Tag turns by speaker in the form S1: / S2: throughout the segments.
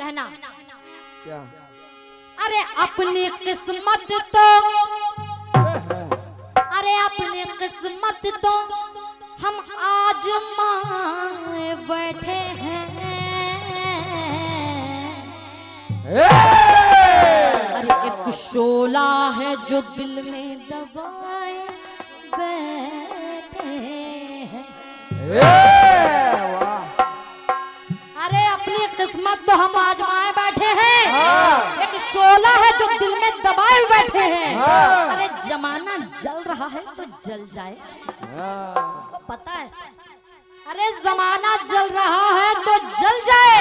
S1: कहना
S2: क्या?
S1: अरे अपनी किस्मत तो, अरे अपनी किस्मत तो हम आजमाए बैठे हैं। अरे एक शोला है जो दिल में दबाए बैठे हैं। अरे अपनी किस्मत तो हम आजमाए बैठे हैं, एक शोला है जो दिल में दबाए बैठे हैं। अरे जमाना जल रहा है तो जल जाए, पता है? अरे जमाना जल रहा है तो जल जाए,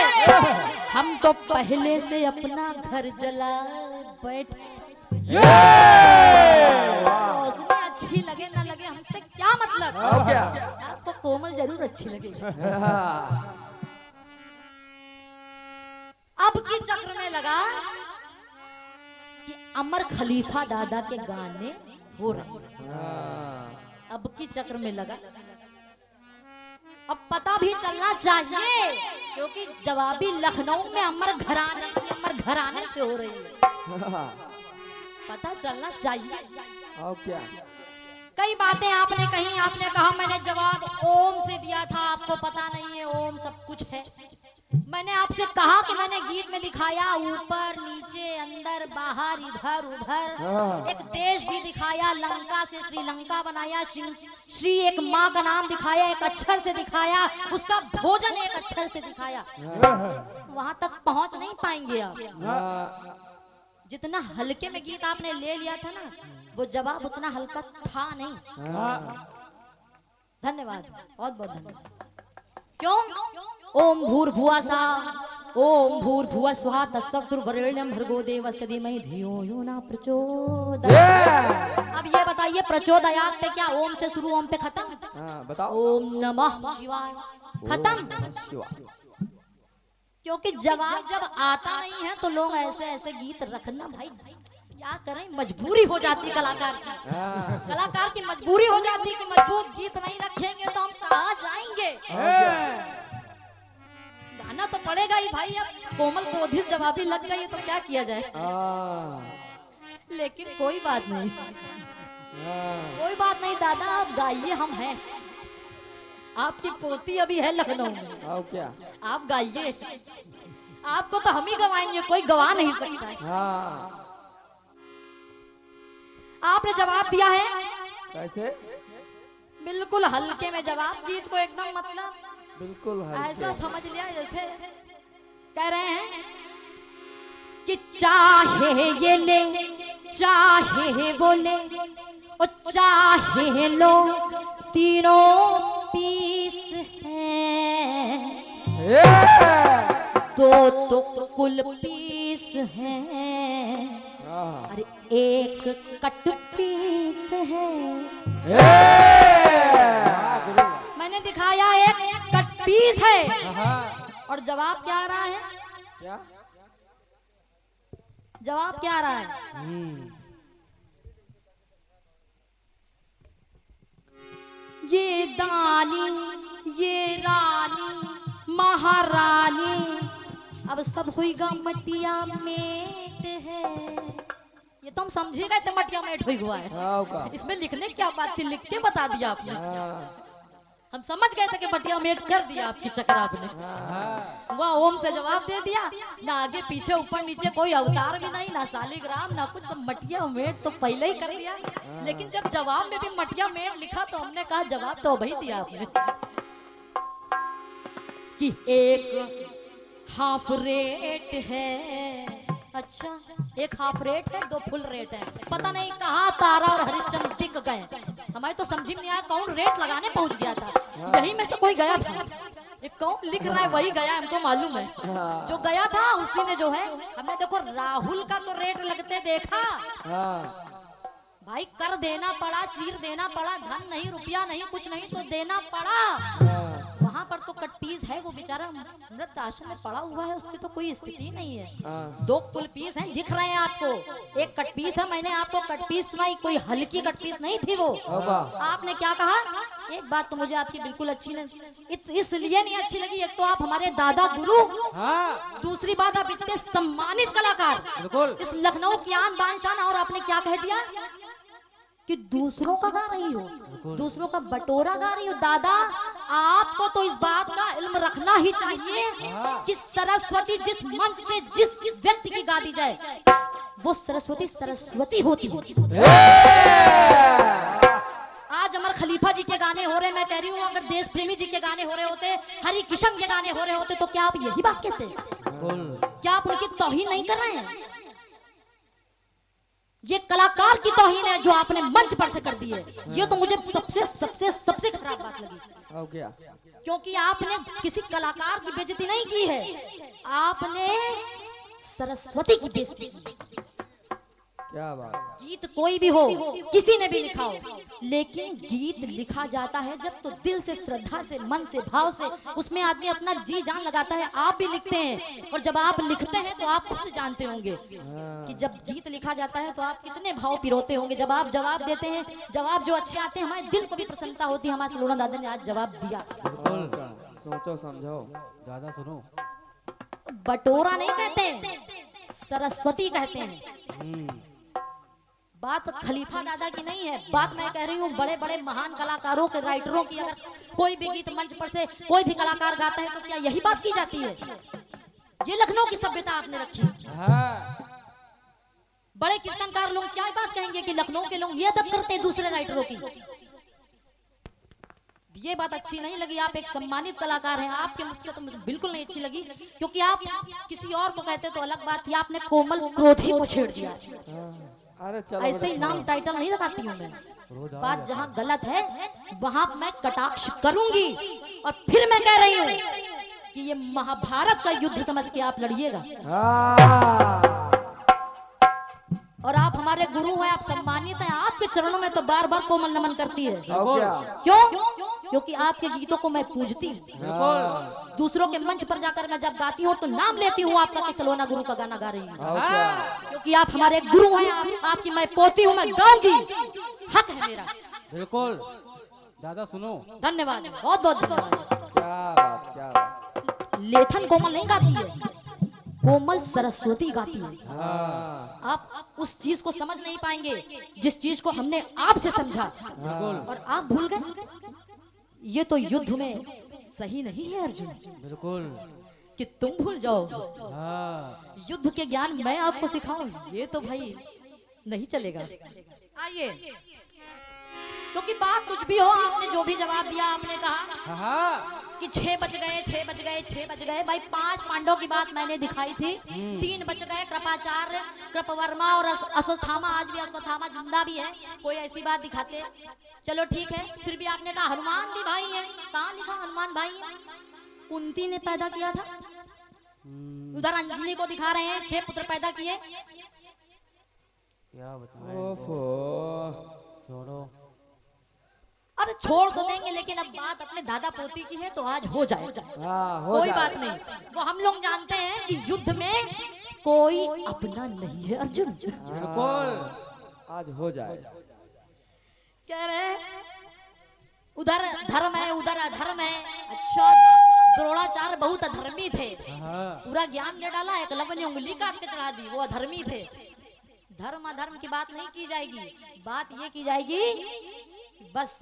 S1: हम तो पहले से अपना घर जला बैठे। उसमें अच्छी लगे ना लगे हमसे क्या मतलब?
S2: क्या?
S1: आपको कोमल जरूर अच्छी लगेगी। अब की चक्र में लगा कि अमर खलीफा दादा के गाने हो रहे हैं। अब की चक्र में लगा, अब पता भी चलना चाहिए क्योंकि जवाबी लखनऊ में अमर घराने से हो रही है। पता चलना चाहिए।
S2: और क्या?
S1: कई बातें आपने कही, आपने कहा मैंने जवाब ओम से दिया था, आपको पता नहीं है ओम सब कुछ है। मैंने आपसे कहा कि मैंने गीत में दिखाया ऊपर नीचे अंदर बाहर इधर उधर, एक देश भी दिखाया, लंका से श्रीलंका बनाया, श्री एक माँ का नाम दिखाया, एक अक्षर से दिखाया, उसका भोजन एक अक्षर से दिखाया। वहां तक पहुंच नहीं पाएंगे आप। जितना हल्के में गीत आपने ले लिया था ना, वो जवाब उतना हल्का था नहीं। धन्यवाद, बहुत बहुत धन्यवाद। क्यों? ओम भूर्भुवः स्वः, ओम भूर्भुवः स्वः, तत्सवितुर्वरेण्यं भर्गो देवस्य धीमहि धियो यो न प्रचोदयात्। अब ये बताइए प्रचोदयात् पे क्या ओम से शुरू ओम पे खत्म?
S2: बताओ।
S1: ओम नमः शिवाय खत्म। क्योंकि जवाब जब आता नहीं है तो लोग ऐसे ऐसे गीत रखना, भाई क्या करें, मजबूरी हो जाती कलाकार की। कलाकार की मजबूरी हो जाती कि मजबूत गीत नहीं रखेंगे तो हम कहाँ जाएंगे। गाना तो पड़ेगा ही भाई। अब कोमल क्रोधित जवाबी लग गई तो क्या किया जाए। लेकिन कोई बात नहीं, कोई बात नहीं दादा, आप गाइए, हम हैं। आपकी पोती अभी है लखनऊ में।
S2: और क्या?
S1: आप गाइए, आपको तो हम ही गवाएंगे, कोई गवा नहीं सकता है। आपने जवाब दिया है
S2: कैसे?
S1: बिल्कुल हल्के में जवाब, गीत को एकदम मतलब
S2: बिल्कुल
S1: ऐसा समझ लिया जैसे कह रहे हैं कि चाहे ये ले चाहे वो ले और चाहे लो, तीनों पीस हैं, दो तो कुल पीस हैं, अरे एक कट पीस है। मैंने दिखाया एक कट पीस है और जवाब क्या आ रहा है?
S2: क्या
S1: जवाब क्या आ रहा है? ये दानी ये रानी महारानी अब सब हुईगा मटिया मेट है। ये तो हम समझी गए थे मटिया मेट हुई हुआ है, इसमें लिखने क्या बात थी, लिख के बता दिया आपने। हम समझ गए थे कि मटिया मेट कर दिया आपकी चक्कर आपने। वह ओम से जवाब दे दिया, ना आगे पीछे ऊपर नीचे कोई अवतार भी नहीं, ना शालिग्राम ना कुछ, मटिया मेट तो पहले ही कर दिया। लेकिन जब जवाब में भी मटिया मेट लिखा तो हमने कहा जवाब तो वही दिया आपने कि एक हाफ रेट है। अच्छा, एक हाफ रेट है, दो फुल रेट है। पता नहीं कहाँ तारा और हरिश्चंद्र टिक गए, हमारे तो समझ में नहीं आया कौन रेट लगाने पहुंच गया था। यही में से कोई गया था, एक कौन लिख रहा है वही गया, हमको मालूम है। जो गया था उसी ने जो है, हमने देखो राहुल का तो रेट लगते देखा भाई, कर देना पड़ा, चीर देना पड़ा, धन नहीं रुपया नहीं कुछ नहीं तो देना पड़ा। वहाँ पर तो कटपीस है, वो बेचारा मृत आश्रम में पड़ा हुआ है, उसकी तो कोई स्थिति नहीं है।
S2: हाँ।
S1: 2 कुल पीस हैं, दिख रहे हैं आपको। एक कटपीस है, मैंने आपको कटपीस सुनाई, कोई हल्की कटपीस नहीं थी वो। आपने क्या कहा? एक बात तो मुझे आपकी बिल्कुल अच्छी नहीं, इसलिए नहीं अच्छी लगी, एक तो आप हमारे दादा गुरु, दूसरी बात आप इतने सम्मानित कलाकार, इस लखनऊ की आन बान शान, और आपने क्या कह दिया कि दूसरों का गा रही हो, दूसरों का बटोरा गा रही हो। दादा, आपको तो इस बात का इल्म रखना ही चाहिए कि सरस्वती जिस मंच से जिस व्यक्ति की गा दी जाए, वो सरस्वती सरस्वती होती है। आज अमर खलीफा जी के गाने हो रहे, मैं कह रही हूँ अगर देश प्रेमी जी के गाने हो रहे होते, हरि किशन के गाने हो रहे होते, तो क्या आप यही बात कहते? क्या आप उनकी तौहीन नहीं कर रहे हैं? ये कलाकार की तौहीन है जो आपने मंच पर से कर दी है। ये तो मुझे सबसे सबसे सबसे खराब बात लगी, क्योंकि आपने किसी कलाकार की बेइज्जती नहीं की है, आपने सरस्वती की बेइज्जती की।
S2: क्या बात।
S1: गीत कोई भी हो, किसी ने भी लिखा हो, लेकिन गीत लिखा जाता है जब तो दिल से, श्रद्धा से, मन से, भाव से, उसमें आदमी अपना जी जान लगाता है। आप भी लिखते हैं, और जब आप लिखते हैं तो आप खुद जानते होंगे कि जब गीत लिखा जाता है तो आप कितने भाव पिरोते होंगे। जब आप जवाब देते हैं, जवाब जो अच्छे आते हैं, हमारे दिल को भी प्रसन्नता होती है। हमारे सलोना दादा ने आज जवाब दिया।
S2: सोचो समझो,
S3: दादा सुनो,
S1: बटोरा नहीं कहते, सरस्वती कहते हैं। बात खलीफा दादा की नहीं है, बात मैं कह रही हूँ बड़े बड़े महान कलाकारों के, राइटरों की। अगर कोई भी गीत मंच पर से कोई भी कलाकार गाता है तो क्या यही बात की जाती है? ये लखनऊ की सभ्यता आपने रखी। बड़े कीर्तनकार लोग क्या बात कहेंगे कि लखनऊ के लोग ये अदब करते हैं दूसरे राइटरों की। ये बात अच्छी नहीं लगी। आप एक सम्मानित कलाकार हैं, आपके मुख से तो मुझे बिल्कुल नहीं अच्छी लगी, क्योंकि आप किसी और को कहते तो अलग बात थी, आपने कोमल क्रोधी को छेड़ दिया।
S2: अरे चलो,
S1: ऐसे ही नाम टाइटल नहीं लगाती हूँ मैं। बात जहाँ गलत है वहां मैं कटाक्ष करूंगी, और फिर मैं कह रही हूँ कि ये महाभारत का युद्ध समझ के आप लड़िएगा। और आप हमारे गुरु हैं, आप सम्मानित हैं, आपके चरणों में तो बार बार कोमल नमन करती है। क्यों? क्योंकि आपके गीतों को मैं पूजती हूँ। दूसरों के मंच पर जाकर मैं जब गाती हूँ तो नाम लेती हूँ आपका कि सलोना गुरु का गाना गा रही हूँ, क्योंकि आप हमारे गुरु हैं। आपकी मैं पोती हूँ, मैं गाऊंगी, हक है मेरा।
S3: बिल्कुल दादा सुनो।
S1: धन्यवाद, बहुत बहुत धन्यवाद।
S2: क्या बात, क्या बात।
S1: लेथन कोमल नहीं गाती है, कोमल सरस्वती गाती है। आप उस चीज को समझ नहीं पाएंगे जिस चीज को हमने आपसे समझा, और आप भूल गए। ये तो युद्ध में सही नहीं है अर्जुन,
S3: बिल्कुल,
S1: कि तुम भूल जाओ। युद्ध के ज्ञान मैं आपको सिखाऊं, ये तो भाई नहीं चलेगा। आइए, क्योंकि बात कुछ भी हो, आपने जो भी जवाब दिया, आपने कहा कि 6 बज गए, 6 बज गए, 6 बज गए। भाई 5 पांडवों की बात मैंने दिखाई थी, 3 बज गए। कृपाचार्य, कृपवर्मा और अश्वत्थामा, आज भी अश्वत्थामा जिंदा भी है, कोई ऐसी बात दिखाते। चलो ठीक है, फिर भी आपने कहा हनुमान भी भाई है। कहाँ लिखा हनुमान भाई है? कुंती ने पैदा किया था। उधर अंजलि को दिखा रहे हैं 6 पुत्र पैदा किए।
S3: क्या बताएं, छोड़ो।
S1: अरे छोड़ तो देंगे, लेकिन अब बात अपने दादा पोती की है तो आज हो जाए, कोई बात नहीं। वो हम लोग जानते हैं कि युद्ध में कोई अपना नहीं है अर्जुन।
S2: बिल्कुल, आज हो जाए।
S1: कह रहे उधर धर्म है, उधर अधर्म है। अच्छा, द्रोणाचार्य बहुत अधर्मी थे, पूरा ज्ञान दे डाला, एकलव्य ने उंगली काट के चढ़ा दी, वो अधर्मी थे। धर्म अधर्म की बात नहीं की जाएगी, बात ये की जाएगी बस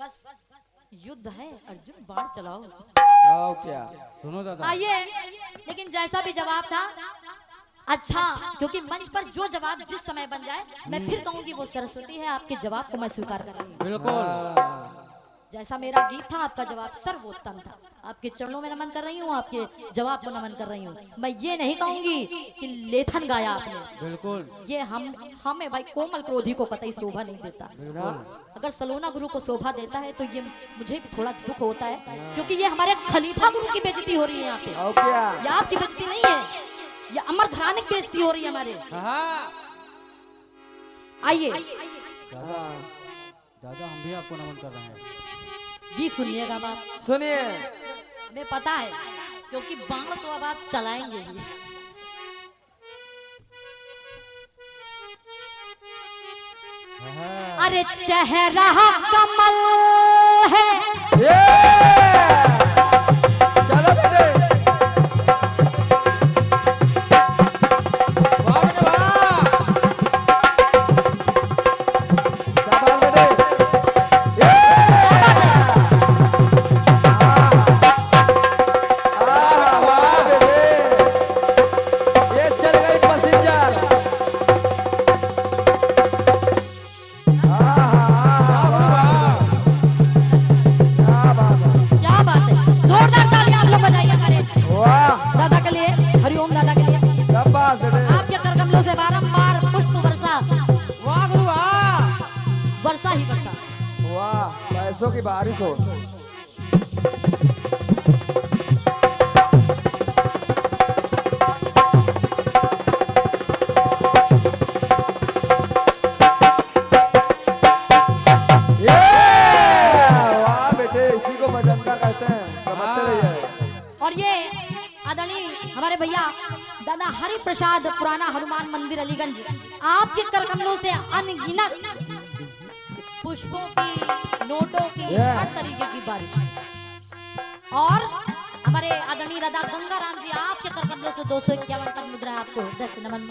S1: युद्ध है, अर्जुन बाण चलाओ।
S2: क्या
S3: सुनो दादा,
S1: आइए, लेकिन जैसा भी जवाब था अच्छा, क्योंकि मंच पर जो जवाब जिस समय बन जाए, मैं फिर कहूंगी वो सरस्वती है। आपके जवाब को मैं स्वीकार कर रही हूँ।
S3: बिल्कुल,
S1: जैसा मेरा गीत था, आपका जवाब सर्वोत्तम था। आपके चरणों में नमन कर रही हूँ, आपके जवाब को नमन कर रही हूँ। मैं ये नहीं कहूंगी कि लेथन गाया आपने,
S3: बिल्कुल,
S1: ये हमें भाई कोमल क्रोधी को कतई शोभा नहीं देता। अगर सलोना गुरु को शोभा देता है तो ये मुझे भी थोड़ा दुख होता है, क्योंकि ये हमारे खलीफा गुरु की बेइज्जती हो रही है यहाँ पे। ये आपकी बेइज्जती नहीं है, ये अमर घराने की बेइज्जती हो रही है हमारे। आइए
S3: दादा हम भी आपको नमन कर रहे हैं।
S1: गीत सुनिएगा बाप,
S2: सुनिए।
S1: हमें पता है, क्योंकि बाण तो अब आप चलाएंगे ही।
S2: हाँ।
S1: अरे चेहरा कमल है,
S2: ये चलो बेटे
S3: वाह बेटे वाह।
S2: शाबाश बेटे ये वाह बेटे ये चल गई पैसेंजर क्या बात है
S1: क्या बात है, जोरदार तालियां आप लोग बजाइए हमारे
S2: वाह
S1: दादा के लिए, हरिओम दादा के लिए।
S2: शाबाश बेटे
S1: आपके कर कमलों से बारंबार पुष्प वर्षा,
S3: वाह गुरु वाह।
S1: वर्षा ही वर्षा।
S2: वाह पैसों की बारिश हो ये वाह बेटे इसी को बजंता कहते हैं समझते रहिए
S1: और ये आदरणीय हमारे भैया दादा हरि प्रसाद पुराना हनुमान मंदिर अलीगंज, आपके कर कमलों से अनगिनत पुष्पों की, नोटों की, हर तरीके की बारिश। और हमारे आदरणीय दादा गंगाराम जी, आपके कर कमलों से 251 तक मुद्रा आपको हृदय से नमन।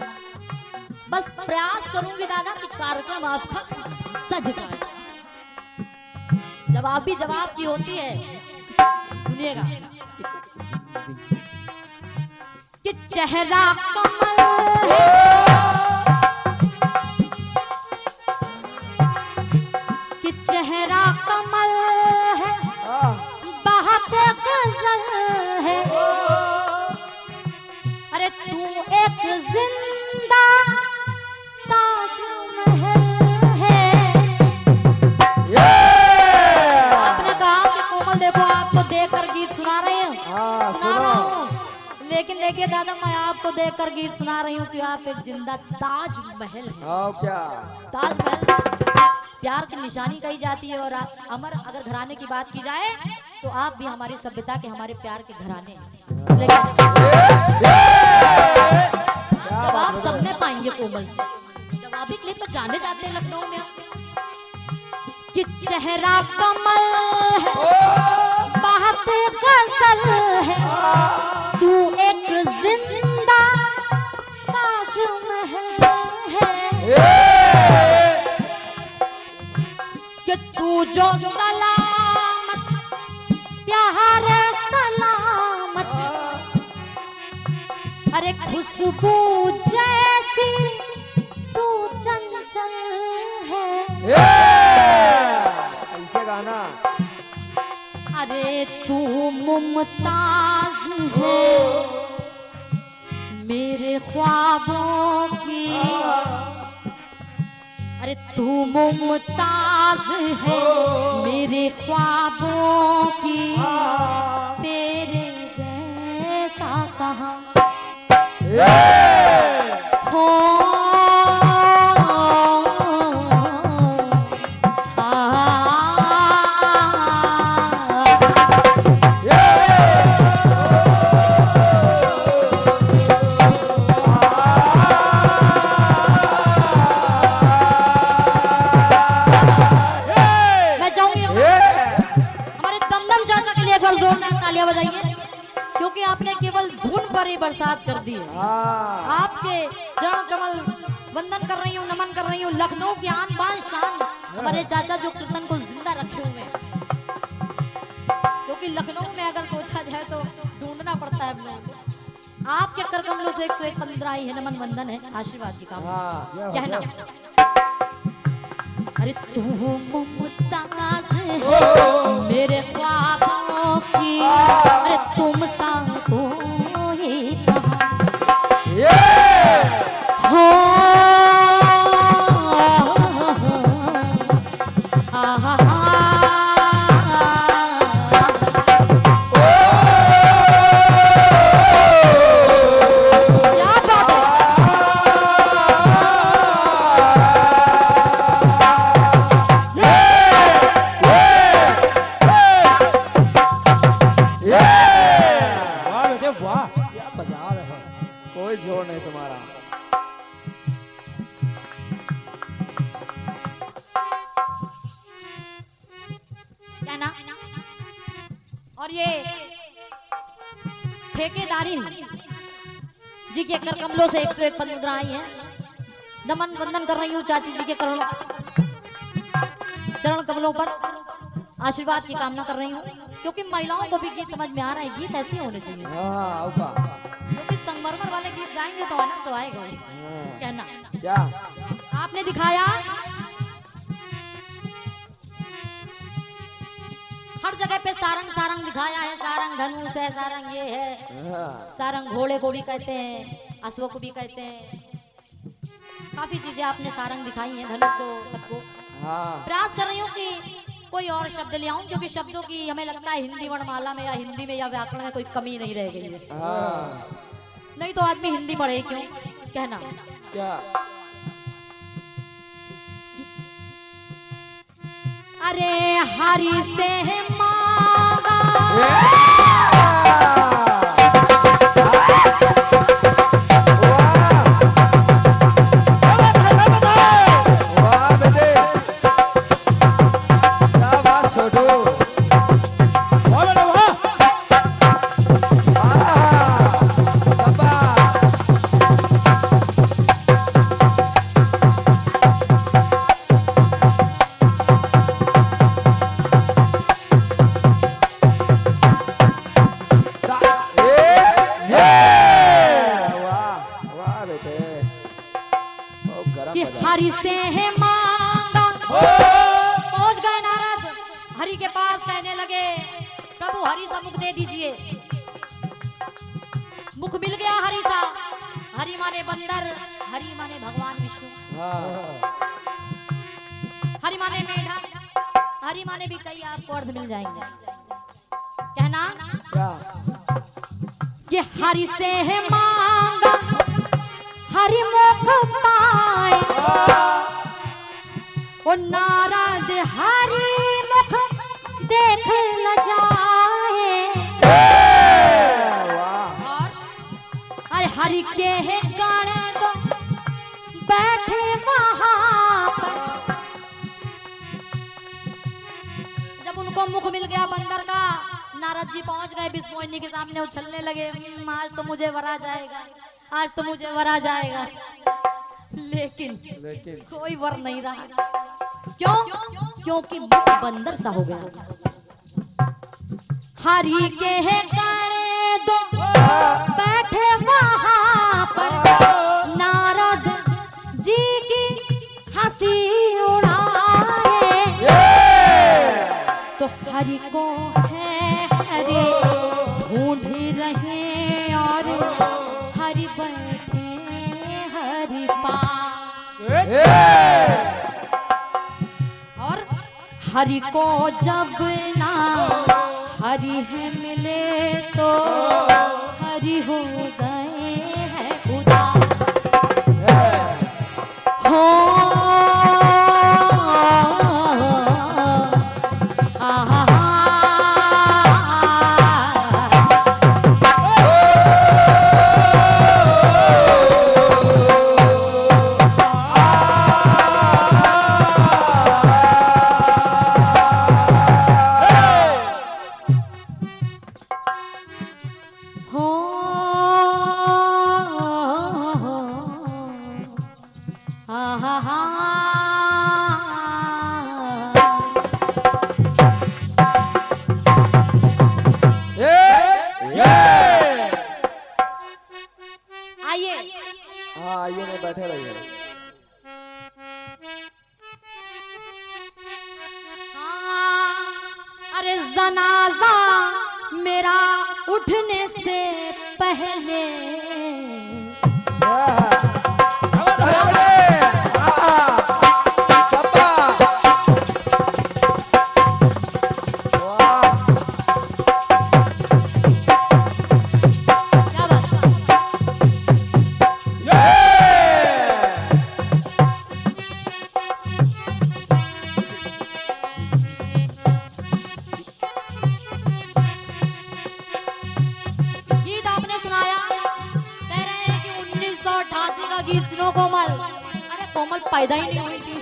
S1: बस प्रयास करूंगी दादा कि कार्यक्रम आपका सज जाए। जवाब भी जवाब की होती है, सुनिएगा कि चेहरा कमल कि चेहरा कमल है, बात गजल है। अरे तू एक जिंदा ताजमहल है। आपने कहा कि कोमल देखो आपको देखकर गीत सुना रहे हैं,
S2: हाँ,
S1: सुना रहा
S2: सुनो।
S1: हूँ, लेकिन देखिए दादा मैं आपको देखकर गीत सुना रही हूँ कि आप एक जिंदा ताजमहल है।
S2: आओ क्या
S1: ताजमहल प्यार की निशानी कही जाती है, और अमर अगर घराने की बात की जाए तो आप भी हमारी सभ्यता के, हमारे प्यार के घराने हैं। इसलिए जवाब सब में पाएंगे कोमल से। जवाबी के लिए तो जाने जाते हैं लखनऊ में कि चेहरा कमल है, बात गजल है, तू एक जिंदा ताजमहल है। कि तू जो सलामत प्यार सलामत, अरे खुशबू जैसी तू चंचल है।
S2: ऐसे गाना
S1: अरे तू मुमताज है मेरे ख्वाबों की, अरे तू मुमताज है मेरे ख्वाबों की, तेरे जैसा कहाँ हो। मैं चाहूंगी हमारे दमदम चाचा के लिए एक बार जोरदार तालियां बजाइए, क्योंकि आपने केवल धुन पर ही बरसात कर दी है।
S2: हाँ
S1: आपके चरण कमल वंदन कर रही हूँ, नमन कर रही हूँ। लखनऊ की आन बान शान हमारे चाचा जो कीर्तन को जिंदा रखे हुए हैं, क्योंकि लखनऊ में अगर सोचा जाए तो ढूंढना पड़ता है हम लोगों को। आपके कर कमलों से 101 आई है, नमन वंदन है, आशीर्वाद की काम
S2: हाँ
S1: कहना। अरे तू मुमताज है मेरे ख्वाबों की, अरे तुम सा कोई हो। क्या बात है।
S2: Yeah!
S3: वाह क्या बजा रहे हो।
S2: कोई जोर नहीं तुम्हारा।
S1: क्या ना? और ये ठेकेदारी जी के कर कमलों से 101 पद मुद्रा आई है। नमन वंदन कर रही हूँ चाची जी के चरण कमलों पर आशीर्वाद की कामना कर रही हूँ, क्योंकि महिलाओं को भी गीत समझ में आ रहा है, गीत ऐसे होने चाहिए।
S2: हाँ आओगा।
S1: क्योंकि संगमरमर वाले गीत गाएंगे तो आनंद तो आएगा ही। कहना
S2: क्या?
S1: आपने दिखाया हर जगह पे सारंग सारंग दिखाया है, सारंग धनुष है, सारंग ये है,
S2: हाँ।
S1: सारंग घोड़े को भी कहते हैं, अश्व को भी कहते हैं। काफी चीजें आपने सारंग दिखाई हैं, धनुष को, सबको।
S2: हाँ।
S1: प्रयास कर रही हूँ कि कोई और शब्द ले आऊं, क्योंकि शब्दों की हमें लगता है हिंदी वर्णमाला में या हिंदी में या व्याकरण में कोई कमी नहीं रह गई है।
S2: हाँ।
S1: नहीं तो आदमी हिंदी पढ़े क्यों? कहना
S2: क्या?
S1: अरे हरि से मांगा
S2: वाह बेटे, शाबाश छोटू।
S3: वाह बेटा वाह।
S2: शाबाश। वाह बेटे, बहुत गरम
S1: कि
S2: बजा।
S1: हरि से है मांगा। पहुंच गए नारद हरि के पास, कहने लगे प्रभु हरि सा मुख दे दीजिए। मुख मिल गया हरि सा। हरि माने बंदर, हरि माने भगवान विष्णु,
S2: हाँ।
S1: हरि माने मेढक, हरि माने भी कई आपको अर्थ मिल जाएंगे। कहना
S2: क्या?
S1: ये हरि से है मांगा, हरि मुख पाए। ओ नारद हरि मुख देख ल जाए।
S2: वाह।
S1: और अरे हरि के है गण तो बैठे वहां पर। जब उनको मुख मिल गया बंदर का, नारद जी पहुंच गए विष्णु के सामने, उछलने लगे, आज तो मुझे वरा जाएगा, आज तो मुझे वरा जाएगा। लेकिन कोई वर नहीं रहा। क्यों? क्योंकि मुख बंदर सा हो गया। हरि के है गण दो बैठे वहां पर, नारद जी की हंसी उड़ाए। तो हरि को है हरि ढूंढ रहे, और हरि बैठे हरि पास। और हरि को जब ना हरि है मिले, तो हरि हो गए हैं उदास। हो आहा आइए।
S2: हाँ आइए, नहीं बैठे रहिए।
S1: हाँ, अरे जनाजा मेरा उठने से पहले, क्या बात? गीत आपने कि सुनो कोमल, अरे कोमल पैदा ही नहीं हुई थी।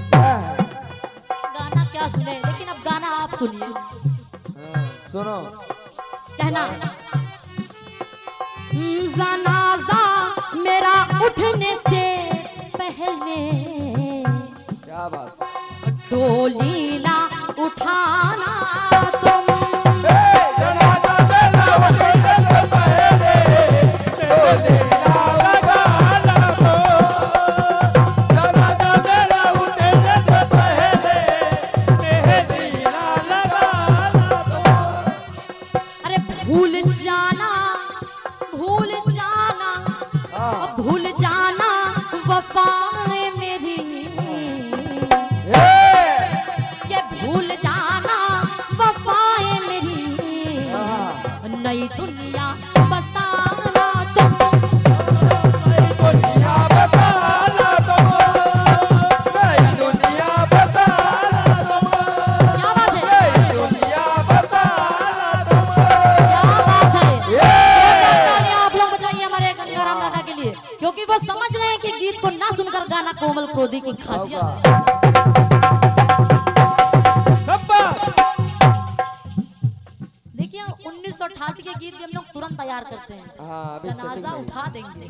S2: क्या है?
S1: गाना क्या सुने, लेकिन अब गाना आप सुनिए।
S2: हाँ, सुनो।
S1: कहना जनाजा मेरा उठने से पहले
S2: क्या बात?
S1: डोली ना उठाना तुम।
S2: जनाजा मेरा उठने से पहले डोली ना लगाना तो। जनाजा मेरा उठने से पहले मेहंदी ना लगाना तो।
S1: अरे भूल जाना, भूल जाना,
S2: हाँ।
S1: भूल जाना वफाएं मेरी, ये भूल जाना वफाएं मेरी, नई दुनिया बसाना तुम।
S2: दुनिया बसाना तुम, नई दुनिया बसाना तुम,
S1: क्या बात है,
S2: नई दुनिया बसाना तुम।
S1: क्या बात है। तालियां आप लोग बजाइए हमारे गंगाराम दादा के लिए, क्योंकि वो समझ रहे हैं कि गीत को ना सुनकर गाना कोमल क्रोधी की खासियत है। देखिए 1988 के गीत भी हम लोग तुरंत तैयार करते हैं।
S2: हाँ, अभी
S1: जनाजा
S2: setting नहीं।
S1: उठा देंगे,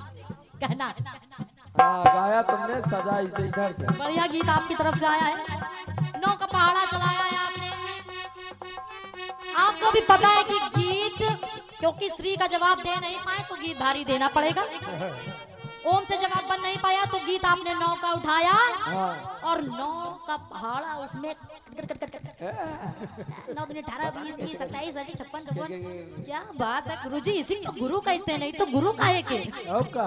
S1: कहना
S2: हाँ, गाया तुमने, सजा इसे इधर से।
S1: बढ़िया गीत आपकी तरफ से आया है। नौ का पहाड़ा चलाया है आपने। आपको भी पता है कि गीत क्योंकि श्री का जवाब दे नहीं पाए तो गीत भारी देना पड़ेगा। ओम से जवाब बन नहीं पाया तो गीत आपने नौ का उठाया,
S2: हाँ।
S1: और नौ का पहाड़ा उसमें 9 दिन 18 20 30 27 28 56 54। क्या बात है गुरुजी, इसी को गुरु कहते हैं, नहीं तो गुरु काहे के
S3: का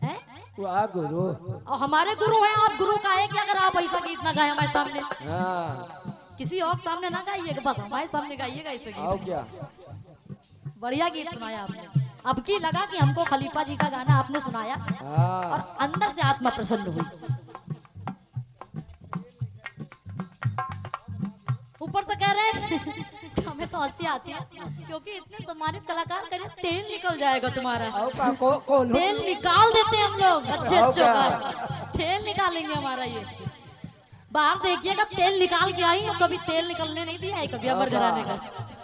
S1: हैं?
S3: वाह गुरु।
S1: और हमारे गुरु हैं, आप गुरु काहे के अगर आप ऐसा गीत ना गाए हमारे सामने।
S2: हाँ,
S1: किसी और सामने ना गाइएगा, बस हमारे सामने गाइएगा इसे
S2: आओ
S1: गीत।
S2: क्या?
S1: बढ़िया गीत सुनाया आपने। अब की लगा कि हमको खलीफा जी का गाना आपने सुनाया
S2: हाँ,
S1: और अंदर से आत्मा प्रसन्न हुई। ऊपर से कह रहे हैं हमें तो हंसी आती है, क्योंकि इतने सम्मानित कलाकार कह रहे हैं, तेल निकल जाएगा तुम्हारा।
S3: आओ का कौन
S1: तेल निकाल देते हैं हम लोग, अच्छे
S2: आओ
S1: अच्छे
S2: क्या?
S1: का तेल निकालेंगे हमारा। ये बाहर देखिएगा, तेल निकाल के आई, कभी तेल निकलने नहीं दिया है कभी अमर घराने का।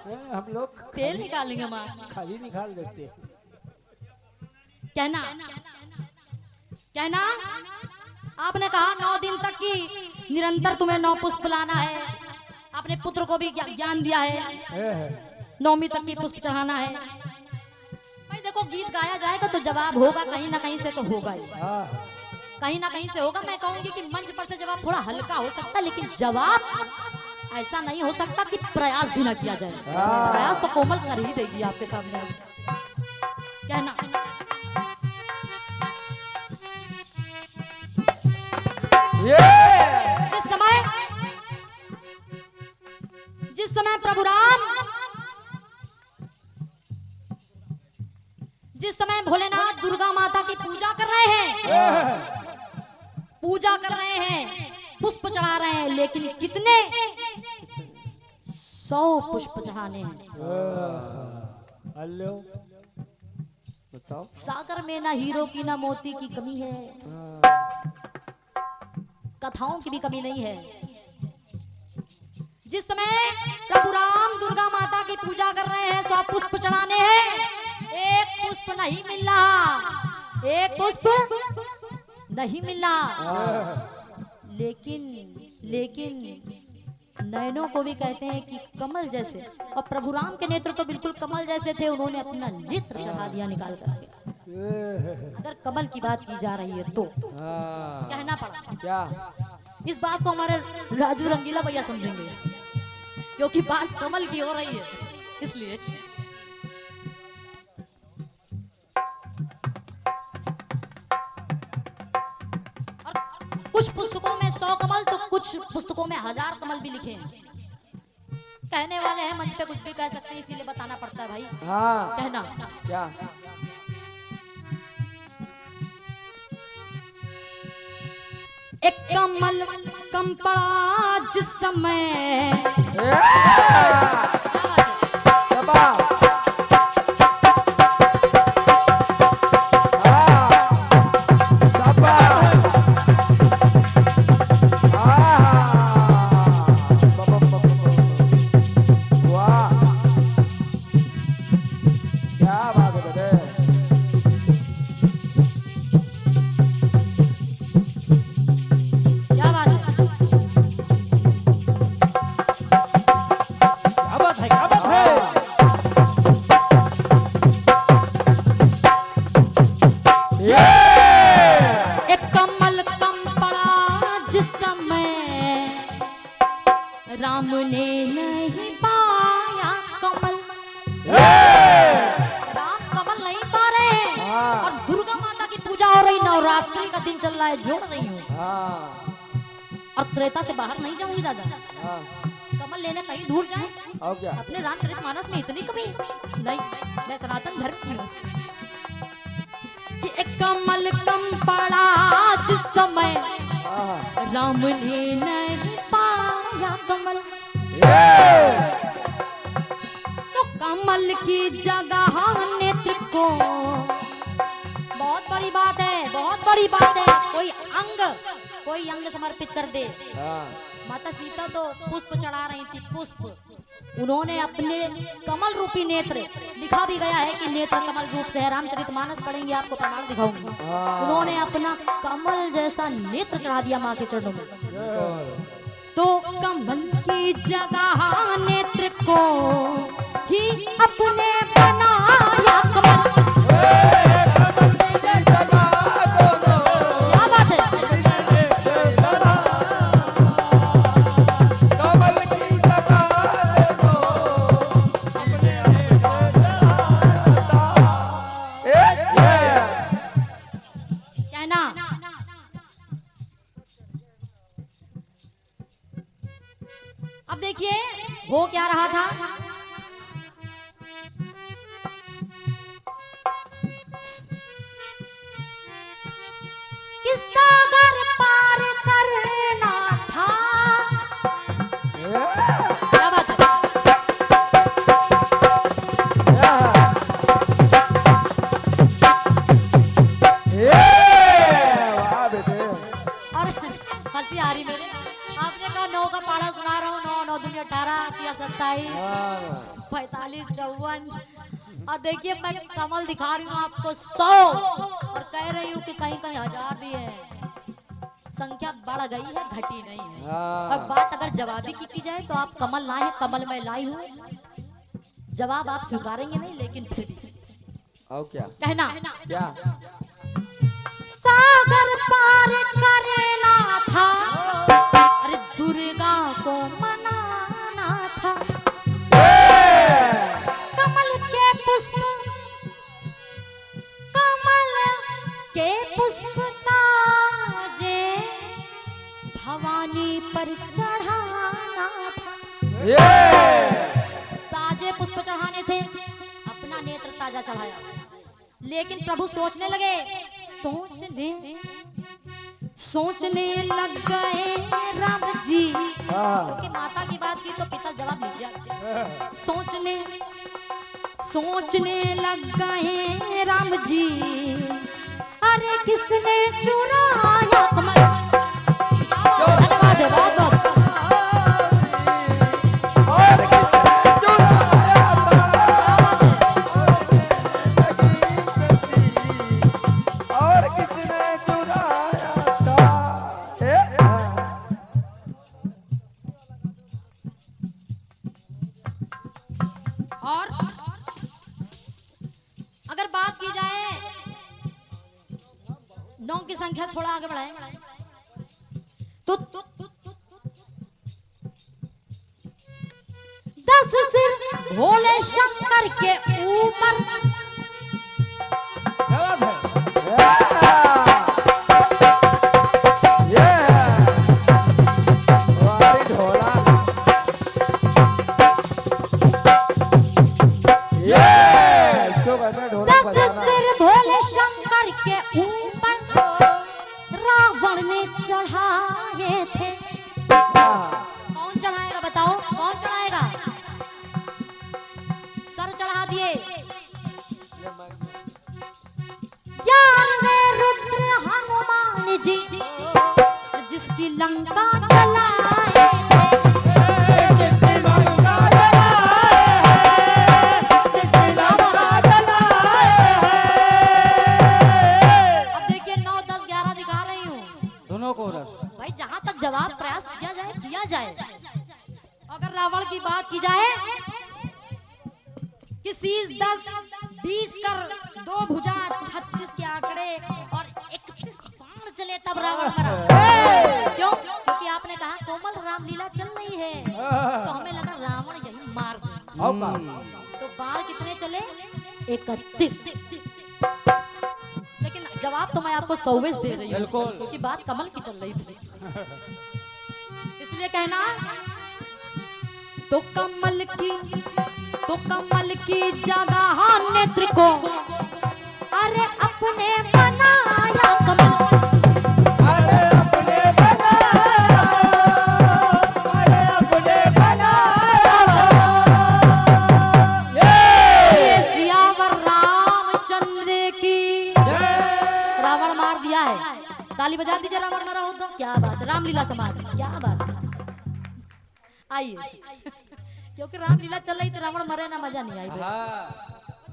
S3: हम लोग
S1: तेल निकालेंगे माँ,
S3: खाली निकाल देते।
S1: कहना कहना आपने कहा 9 दिन तक की निरंतर तुम्हें 9 पुष्प लाना है। आपने पुत्र को भी ज्ञान दिया है, 9वीं तक की पुष्प चढ़ाना है। भाई देखो गीत गाया जाएगा तो जवाब होगा, कहीं ना कहीं से तो होगा ही, कहीं ना कहीं से होगा। मैं कहूंगी कि मंच पर से जवाब थोड़ा हल्का हो सकता है, लेकिन जवाब ऐसा नहीं हो सकता कि प्रयास भी ना किया जाए। प्रयास तो कोमल कर ही देगी आपके सामने। कहना जिस समय प्रभु राम, जिस समय भोलेनाथ दुर्गा माता की पूजा कर रहे हैं, पूजा कर रहे हैं, पुष्प चढ़ा रहे हैं, लेकिन कितने 100 पुष्प चढ़ाने हैं।
S3: हेलो
S2: बताओ।
S1: सागर में ना हीरो की ना मोती की कमी है, कथाओं की भी कमी नहीं है। जिस समय प्रभु राम दुर्गा माता की पूजा कर रहे हैं, 100 पुष्प चढ़ाने हैं, एक पुष्प नहीं मिल रहा, एक पुष्प नहीं मिल रहा। लेकिन नयनों को भी कहते हैं कि कमल जैसे, और प्रभु राम के नेत्र तो बिल्कुल कमल जैसे थे, उन्होंने अपना नेत्र चढ़ा दिया निकाल करके। अगर कमल की बात की जा रही है तो कहना पड़ा
S2: क्या?
S1: इस बात को हमारे राजू रंगीला भैया समझेंगे, क्योंकि बात कमल की हो रही है इसलिए। और कुछ पुस्तकों में 100 कमल तो कुछ पुस्तकों में 1000 कमल भी लिखे हैं। कहने वाले हैं मंच पे कुछ भी कह सकते हैं, इसीलिए बताना पड़ता है भाई।
S2: हाँ,
S1: कहना
S2: क्या?
S1: एक कमल कम पड़ा जिस समय,
S2: खड़ा क्या बात है बेटे।
S1: क्या बात है?
S3: क्या बात है, क्या बात है।
S1: एक कमल कम पड़ा जिस समय राम ने नहीं पाया कमल। राम कमल नहीं पा रहे हैं
S2: हाँ।
S1: और दुर्गा माता की पूजा हो रही, नवरात्रि का दिन चल रहा है, जोड़ रही हूँ
S2: हाँ
S1: और त्रेता से बाहर नहीं जाऊंगी दादा।
S2: हाँ
S1: कमल लेने कहीं दूर जाए।
S2: और क्या।
S1: अपने रामचरितमानस में इतनी कभी नहीं, मैं सनातन धर्म की हूँ कि एक कमल कम पड़ा जिस समय
S2: हाँ
S1: राम ने नहीं पाया कमल। तो कमल की जगह नेत्र को, बहुत बड़ी बात है, बहुत बड़ी बात है। कोई अंग समर्पित कर दे।
S2: हाँ
S1: माता सीता तो पुष्प चढ़ा रही थी, पुष्प। उन्होंने अपने कमल रूपी नेत्र, लिखा भी गया है कि नेत्र कमल रूप से है, रामचरितमानस पढ़ेंगे आपको प्रमाण दिखाऊंगी।
S2: हाँ।
S1: उन्होंने अपना कमल जैसा नेत्र चढ़ा दिया माँ के चरणों में। तो कमल की जगह नेत्र को ही अपने बनाया कमल। क्या बात है? कहना अब देखिए हो क्या रहा था। कि सागर पार करना था। क्या बात है?
S2: वाह बेटे।
S1: और हंसी आ रही मेरे। आपने कहा 9 का पाड़ा सुना रहा हूँ, 9 9 दूनी 18 या 27
S2: हाँ
S1: 45 54। और देखिए मैं कमल दिखा रही हूँ आपको 100 और कह रही हूँ कि कहीं कहीं 1000 भी है। संख्या बढ़ गई है, घटी नहीं है।
S2: हाँ।
S1: और बात अगर जवाबी की जाए तो आप कमल लाए हैं, कमल मैं लाई हूँ। जवाब आप स्वीकारेंगे नहीं, लेकिन फिर भी
S2: और क्या।
S1: कहना
S2: क्या।
S1: सागर पार करना था, अरे दुर्गा को मनाना था। कमल के पुष्प ताजे भवानी पर चढ़ाना था। ताजे पुष्प चढ़ाने थे, अपना नेत्र ताजा चढ़ाया। लेकिन प्रभु सोचने लगे, सोचने लग गए राम जी। क्योंकि माता की बात की तो पिता जवाब दीजिए। सोचने लग गए राम जी, अरे किसने चुराया कमल। धन्यवाद है, बहुत बहुत। और अगर बात की जाए 9 की संख्या थोड़ा आगे बढ़ाएं तो 10 सिर भोले शंकर के ऊपर।
S3: क्या बात है।
S1: रावण ने चढ़ाए थे। कौन चढ़ाएगा बताओ, कौन चढ़ाएगा? सर चढ़ा दिए 11वें रुद्र हनुमान जी, जिसकी लंका जलाए थे। किसी 10 20 कर 2 भुजा 36 के आंकड़े और 31 बाण चले तब रावण मरा। क्यों? क्योंकि आपने कहा कोमल रामलीला चल रही है, तो हमें लगा रावण यही मार देगा। तो बाण कितने चले? 31। लेकिन जवाब तो मैं आपको 100 दे रही हूँ, क्योंकि बात कमल की चल रही थी। इसलिए कहना तो कमल की जगह नेत्र को अरे अपने बनाया कमल।
S3: अरे अपने बनाया, अरे अपने बनाया।
S1: ये सियावर रामचंद्र की रावण मार दिया है। ताली बजा दीजिए, रावण मारा हो तो। क्या बात, रामलीला समाज में क्या बात है। आइए, क्योंकि रामलीला चल रही तो रावण मरे ना मजा नहीं आई।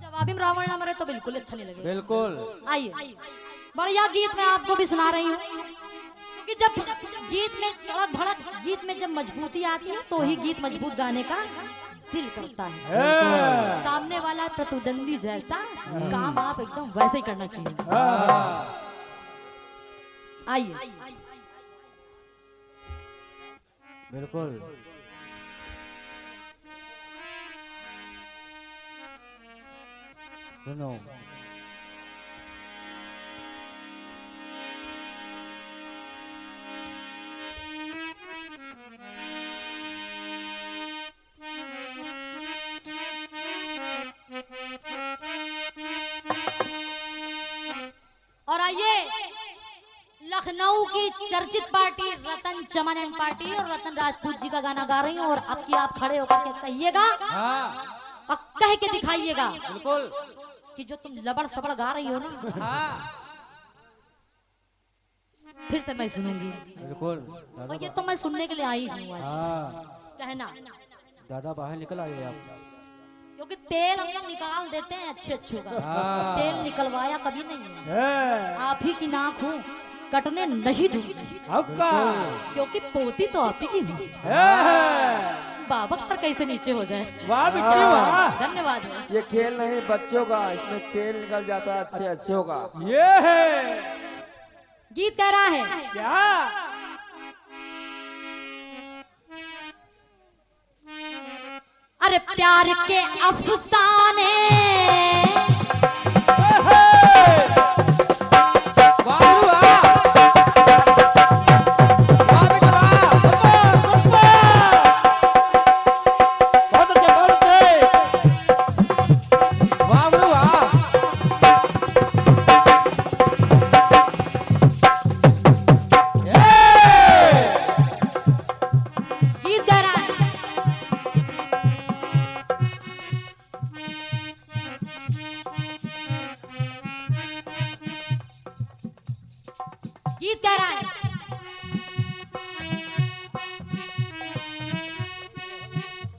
S1: जवाब में रावण ना मरे तो बिल्कुल अच्छा नहीं लगेगा।
S2: बिल्कुल।
S1: आइए, बढ़िया गीत मैं आपको भी सुना रही हूँ, क्योंकि जब गीत में तड़क भड़क, गीत में जब मजबूती आती है तो ही गीत मजबूत गाने का दिल करता है। सामने वाला प्रतिद्वंदी जैसा काम आप एकदम वैसे ही करना चाहिए। आइए,
S2: बिल्कुल। सुनो।
S1: और आइए, लखनऊ की चर्चित party Ratan Chaman and party और रतन राजपूत जी का गाना गा रही हूँ, और अब की आप खड़े होकर के कहिएगा और कह के दिखाइएगा
S2: बिल्कुल
S1: कि जो तुम लबड़ सबड़ गा रही हो ना, फिर से मैं सुनूंगी।
S2: बिल्कुल।
S1: और ये तो मैं सुनने के लिए आई हूँ आज। कहना
S2: दादा बाहर निकल आइए आप,
S1: क्योंकि तेल हम लोग निकाल देते हैं अच्छे का, तेल निकलवाया कभी नहीं है। आप ही की नाक हूँ, कटने नहीं दूंगी, क्योंकि पोती तो आप ही की हूँ। बाबक सर कैसे नीचे हो जाए।
S3: वाह बिट्टी वाह।
S1: धन्यवाद।
S2: ये खेल नहीं बच्चों का, इसमें तेल निकल जाता है अच्छे अच्छे का।
S3: ये है
S1: गीत कह रहा है
S3: क्या?
S1: अरे प्यार के अफसाने गीत कह रहा है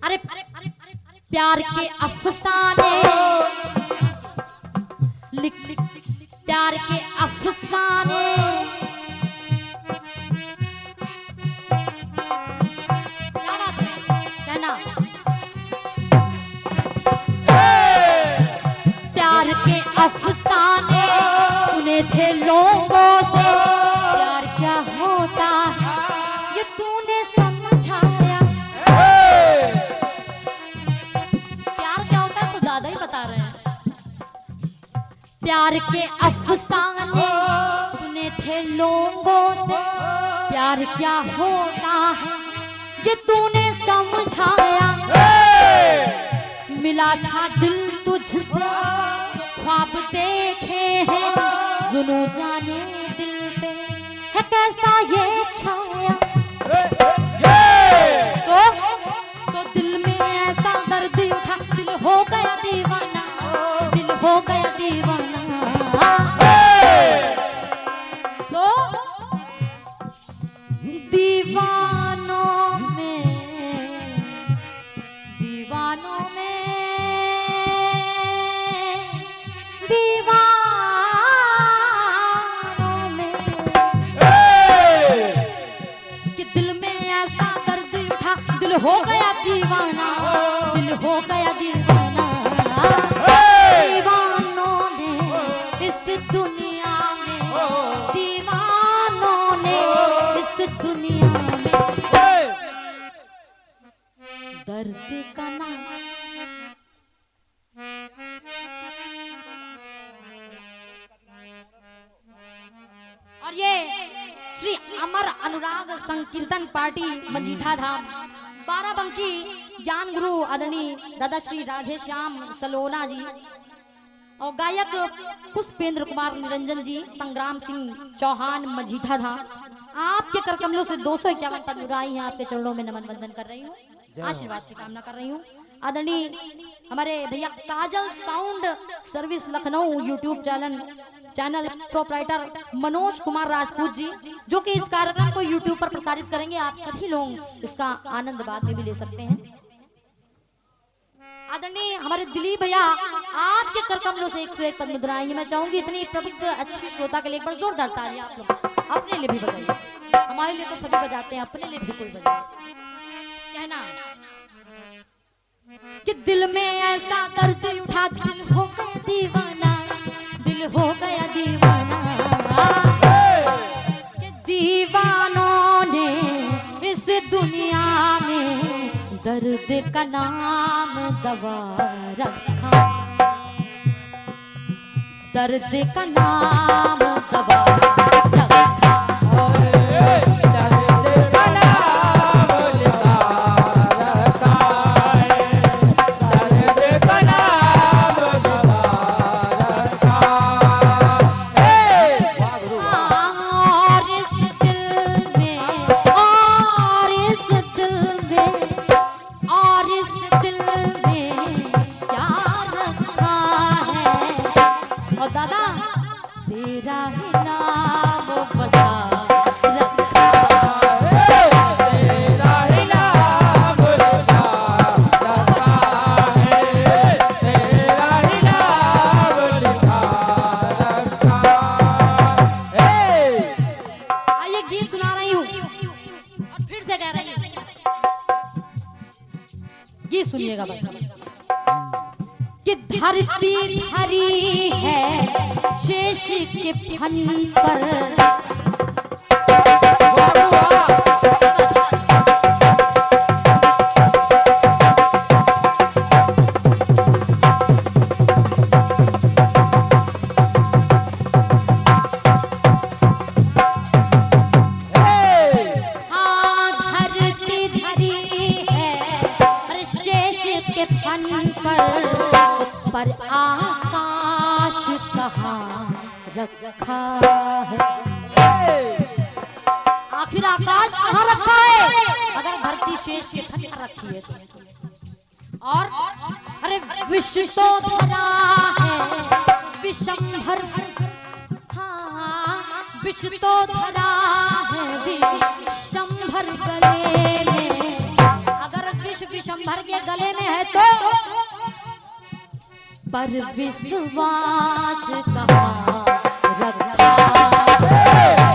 S1: अरे प्यार के अफसाने लिख लिख प्यार के अफसाने कहना प्यार के अफसाने सुने थे लोगों से, प्यार क्या होता है ये तूने समझाया। प्यार क्या होता है तो दादा ही बता रहे हैं। प्यार के अफसाने सुने थे लोगों से, प्यार क्या होता है ये तूने समझाया। मिला था दिल तुझसे ख्वाब देखे हैं, जुनू जाने दिल पे है कैसा ये छाया। तो दिल में ऐसा दर्द उठा, दिल हो गया दीवाना, दिल हो गया दीवाना। तो दीवानों में दीवानों में दिल हो गया दीवाना, दिल हो गया दीवाना। का नाम। और ये श्री अमर अनुराग संकीर्तन पार्टी मजीठा धाम बाराबंकी ज्ञान गुरु आदरणीय दादा श्री राधे श्याम सलोना जी और गायक पुष्पेंद्र कुमार निरंजन जी, संग्राम सिंह चौहान मजीठा धाम, आपके कर कमलों से 251 पद उड़ाई हैं। आपके चरणों में नमन वंदन कर रही हूँ, आशीर्वाद की कामना कर रही हूँ। आदरणीय हमारे भैया Kajal sound service Lucknow YouTube channel proprietor Manoj Kumar Rajput ji, जो कि इस कार्यक्रम को यूट्यूब पर प्रसारित करेंगे। आप सभी लोग इसका आनंद बाद में भी ले सकते हैं। आदरणीय हमारे दिलीप भैया, आपके कर कमलों से 101 पद मुद्राएं। मैं चाहूंगी इतनी प्रबुद्ध अच्छी श्रोता के लिए एक बार जोरदार तालियां आप लोग अपने लिए भी बजाइए। हमारे लिए तो सभी बजाते हैं, अपने लिए बिल्कुल बजाइए। कहना कि दिल में ऐसा दर्द उठा, दिल हो गया दीवाना, दिल हो गया दीवाना, कि दीवानों ने इस दुनिया में दर्द का नाम दवा रखा, दर्द का नाम दवा रखा। तेरा ही नाम बसा रखा,
S3: तेरा ही नाम लिखा रखा है, तेरा ही नाम लिखा रखा है।
S1: आइए गीत सुना रही हूँ और फिर से कह रही हूँ, गीत सुनिएगा बस। कि धरती हरी है शेष के फन पर, हाँ धरती धरी है शेष के फन पर आकाश कहाँ रखा है। आखिर आकाश कहाँ रखा है अगर धरती शेष के फन पर रखी है तो। और अरे विश्व तो धरा है विशंभर, हाँ विश्व तो धरा है विशंभर गले में, अगर विश्व विशंभर के गले में है तो पर विश्वास कहाँ रखा,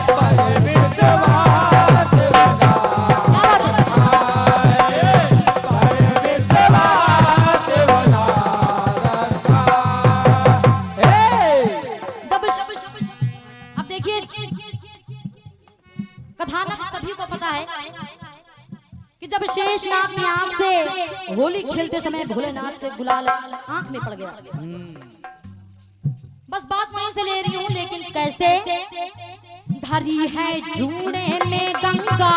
S3: पर विश्वास बना रखा है, पर विश्वास बना रखा है।
S1: जब अब देखिए कथानक सभी को पता है कि जब शेषनाग ने आंख से होली खेलते समय भोलेनाथ से गुलाल आंख में पड़ गया। बस बात वहीं से ले रही हूँ, लेकिन कैसे धरी है जूड़े में गंगा,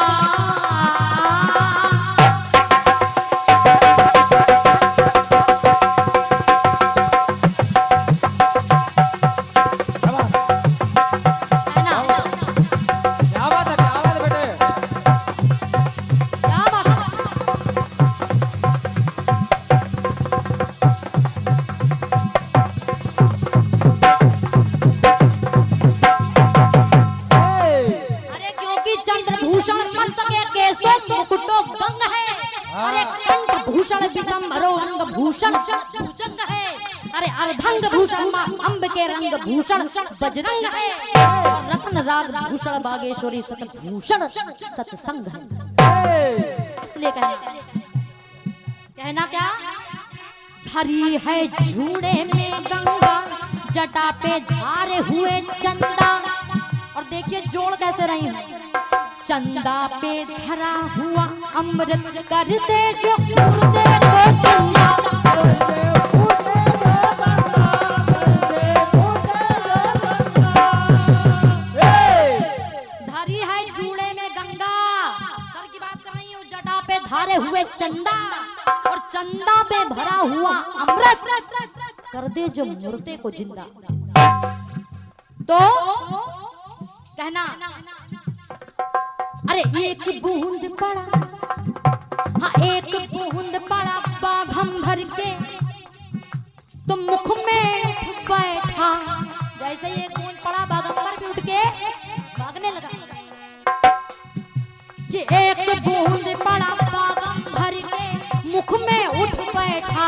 S1: अरे अर्धंग भूषण मां अंब के रंग भूषण बजरंग है, रत्न राग भूषण बागेश्वरी सत भूषण सत्संग है। इसलिए कहना क्या, धरी है जूड़े में गंगा जटा पे धारे हुए चंदा। और देखिए जोड़ कैसे रही है, चंदा पे धरा हुआ अमृत करते जो गुरुदेव चंदा। धरी है जूड़े में गंगा, सर की बात कर रही हूँ, जटा पे धारे हुए चंदा और चंदा में भरा हुआ अमृत कर दे जो मुर्दे को जिंदा। तो कहना अरे एक बूंद पड़ा, हाँ एक बूंद पड़ा बाघम भर के, तो मुख में बैठा। जैसे ही एक बूंद पड़ा बाघंबर भी उठ के भागने लगा कि एक बूंद पड़ा बाघम भर के मुख में उठ बैठा।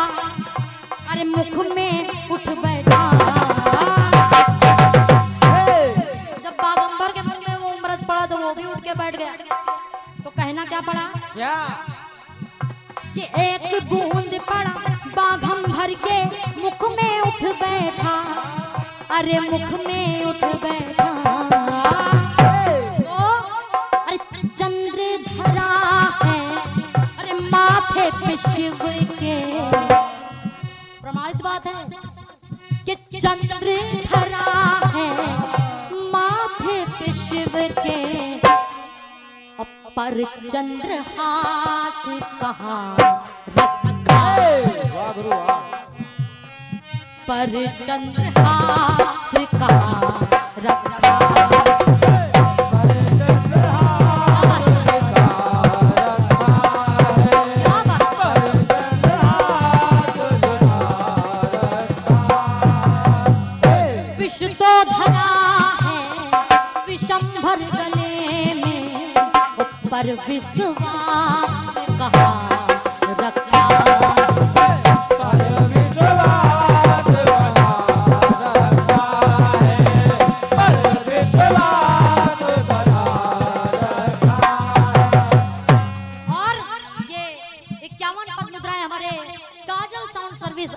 S1: अरे मुख में उठ बैठा। जब बाघंबर के मुख में वो अमृत पड़ा तो वो भी उठ के बैठ गया। तो कहना क्या पड़ा
S2: क्या?
S1: कि एक बूंद पड़ा बाघम भर के मुख में उठ बैठा। अरे मुख में उठ बैठा। तो अरे चंद्र धरा है, अरे माथे पे शिव के, प्रमाणित बात है कि चंद्र धरा है माथे पे शिव के, पर चंद्रहास कहाँ रखा।
S2: वाह गुरु वाह।
S1: पर चंद्रहास कहाँ रखा। विष तो धरा है विषंभर गले में, पर विश्वास कहाँ रखा।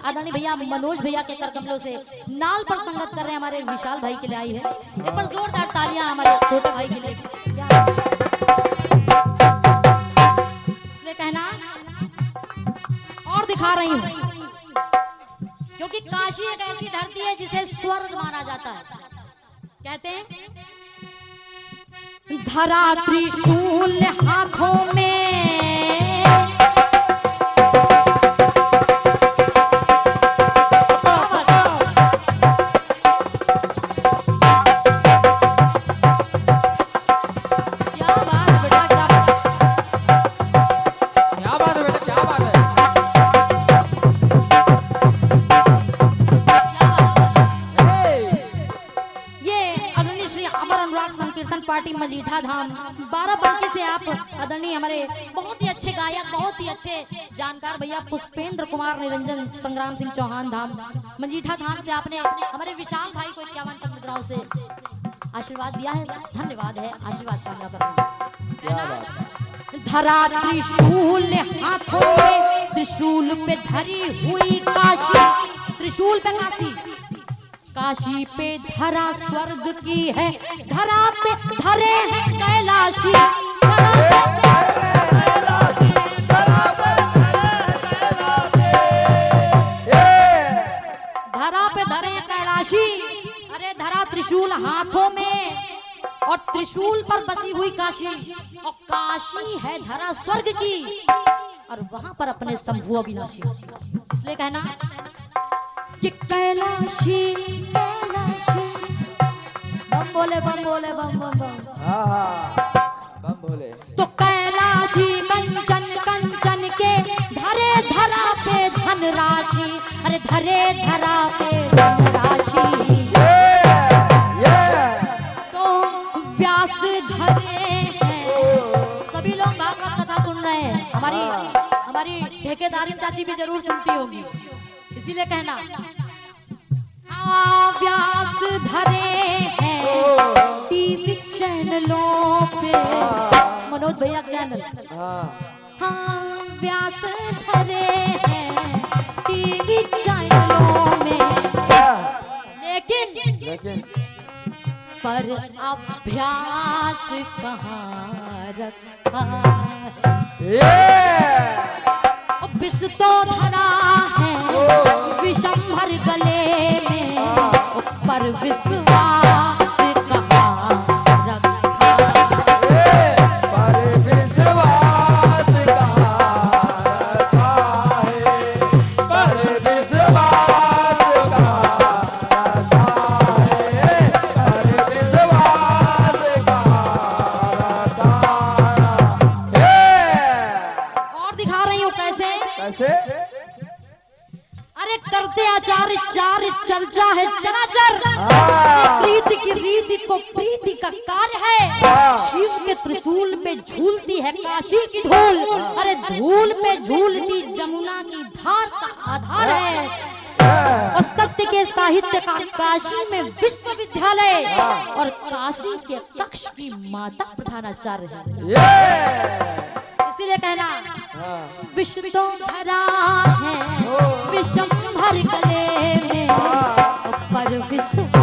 S1: आदरणीय भैया मनोज भैया के कर कमलों से नाल पर संगत कर रहे हैं हमारे विशाल भाई के लिए आई है। एक बार जोरदार तालियां हमारे छोटे भाई के लिए। इसलिए कहना और दिखा रही हूँ क्योंकि काशी एक ऐसी धरती है जिसे स्वर्ग माना जाता है। कहते हैं धरा त्रिशूल हाथों में, पार्टी मजीठा धाम 12 बरसी से आप आदरणीय हमारे बहुत ही अच्छे गायक, बहुत ही अच्छे जानकार भैया पुष्पेंद्र कुमार निरंजन संग्राम सिंह चौहान धाम मजीठा धाम से आपने हमारे विशाल भाई को 51 मुद्राओं से आशीर्वाद दिया है। धन्यवाद है, आशीर्वाद कामना करूंगा। धरा त्रिशूल हाथों में, त्रिशूल पे धरी हुई काशी, त्रिशूल पे काशी, काशी पे धरा स्वर्ग की है, धरा पे धरे हैं कैलाशी। धरा पे धरे हैं कैलाशी। अरे धरा त्रिशूल हाथों में और त्रिशूल पर बसी हुई काशी, और काशी है धरा स्वर्ग की, और वहां पर अपने शंभु अविनाशी। इसलिए कहना कि कैलाशी कैलाशी, बम बोले बम बोले बम बम बम,
S2: हाँ हाँ बम बोले।
S1: तो कैलाशी कंचन कंचन के धरे धरा पे धन राशि, अरे धरे धरा पे धन राशि। तो व्यास धरे हैं, सभी लोग भागवत कथा सुन रहे हैं, हमारी ठेकेदारी चाची भी जरूर सुनती होगी। इसीलिए कहना व्यास धरे हैं टीवी चैनलों पे, मनोज भैया चैनल, हाँ व्यास धरे हैं टीवी चैनलों में, लेकिन पर अभ्यास कहाँ रखा। विष तो धरा है विषम भर गले में, पर विश्वास कहाँ रखा।
S2: पर विश्वास कहाँ रखा है, पर विश्वास कहाँ रखा है, पर विश्वास कहाँ रखा है।
S1: और दिखा रही हूँ कैसे।
S2: कैसे?
S1: अरे करते आचार्य चार चर्चा है चराचर,
S2: हाँ।
S1: प्रीति की रीति को प्रीति का कार्य है।
S2: हाँ।
S1: शिव के त्रिशूल पे झूलती है काशी की धूल, अरे धूल पे झूलती जमुना की धार का आधार है। और सत्य के साहित्य का काशी में विश्वविद्यालय और काशी के कक्ष की माता प्रधानाचार्य है।
S2: ये
S1: इसीलिए कहना
S2: हाँ।
S1: विष तो धरा है विषम भर गले में, पर विश्वास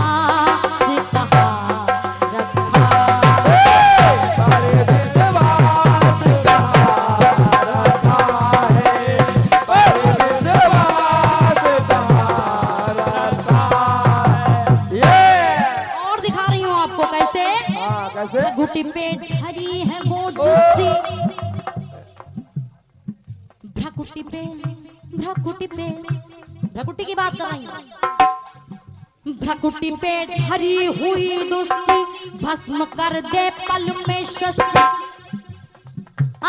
S1: कहाँ रखा।
S2: पर विश्वास कहाँ रखा है, पर विश्वास कहाँ रखा है। ये
S1: और दिखा रही हूँ आपको कैसे।
S2: हाँ, कैसे?
S1: घुटी पे धरी है वो दूसरी, भ्रकुटी पे भ्रकुटी की बात कर रही हूँ। भ्रकुटी पे धरी हुई दोस्ती भस्म कर दे पल में सृष्टि।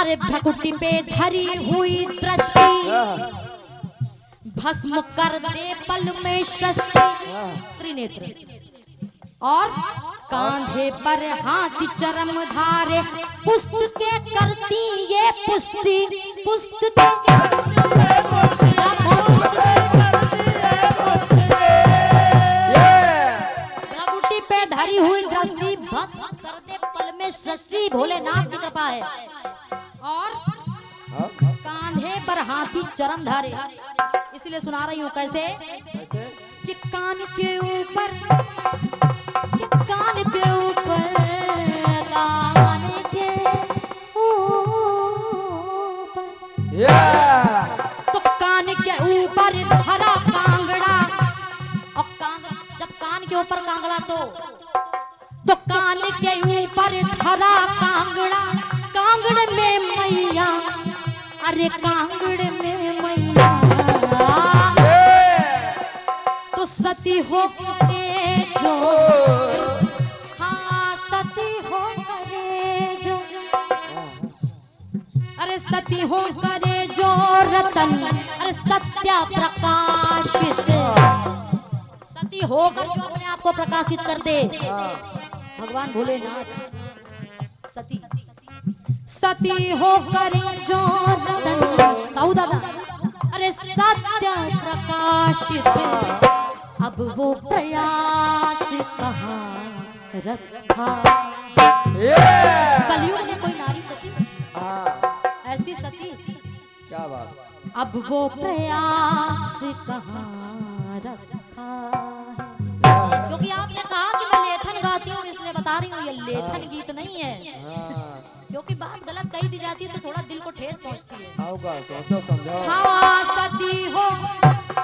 S1: अरे भ्रकुटी पे धरी हुई दृष्टि भस्म कर दे पल में सृष्टि। त्रिनेत्र और कांधे पर हाथी चरम धारे, पुस्तके करती ये पुष्टि। पुस्तके भ्रकुटी पे धरी हुई दृष्टि भस्म कर दे पल में सृष्टि, भोलेनाथ की कृपा है। और कांधे पर हाथी चरम धारे, इसलिए सुना रही हूँ कैसे।
S2: कैसे?
S1: कि कान के ऊपर कान के ऊपर
S2: ये
S1: तो कान के ऊपर धरा कांगड़ा। और जब कान के ऊपर कांगड़ा तो कान के ऊपर धरा कांगड़ा। कांगड़ में मैया, अरे कांगड़ में मैया तो सती हो करे जो, हाँ सती हो करे जो, अरे सती हो करे जो रतन, अरे सत्य प्रकाशित। सती होकर जो अपने आप को प्रकाशित कर दे, भगवान भोलेनाथ। सती सती हो करे जो रतन सौदा, अरे सत्य प्रकाशित। अब वो प्रयास कहाँ रखा। कलयुग में कोई नारी सती,
S2: हाँ,
S1: ऐसी सती,
S2: क्या बात।
S1: अब वो प्रयास कहाँ रखा है। क्योंकि आपने कहा कि मैं लेखन गाती हूँ, इसलिए बता रही हूँ ये लेखन गीत नहीं है।
S2: हाँ,
S1: क्योंकि बात गलत कही दी जाती है तो थोड़ा दिल को ठेस पहुँचती है।
S2: आओगा, सोचो समझो।
S1: हाँ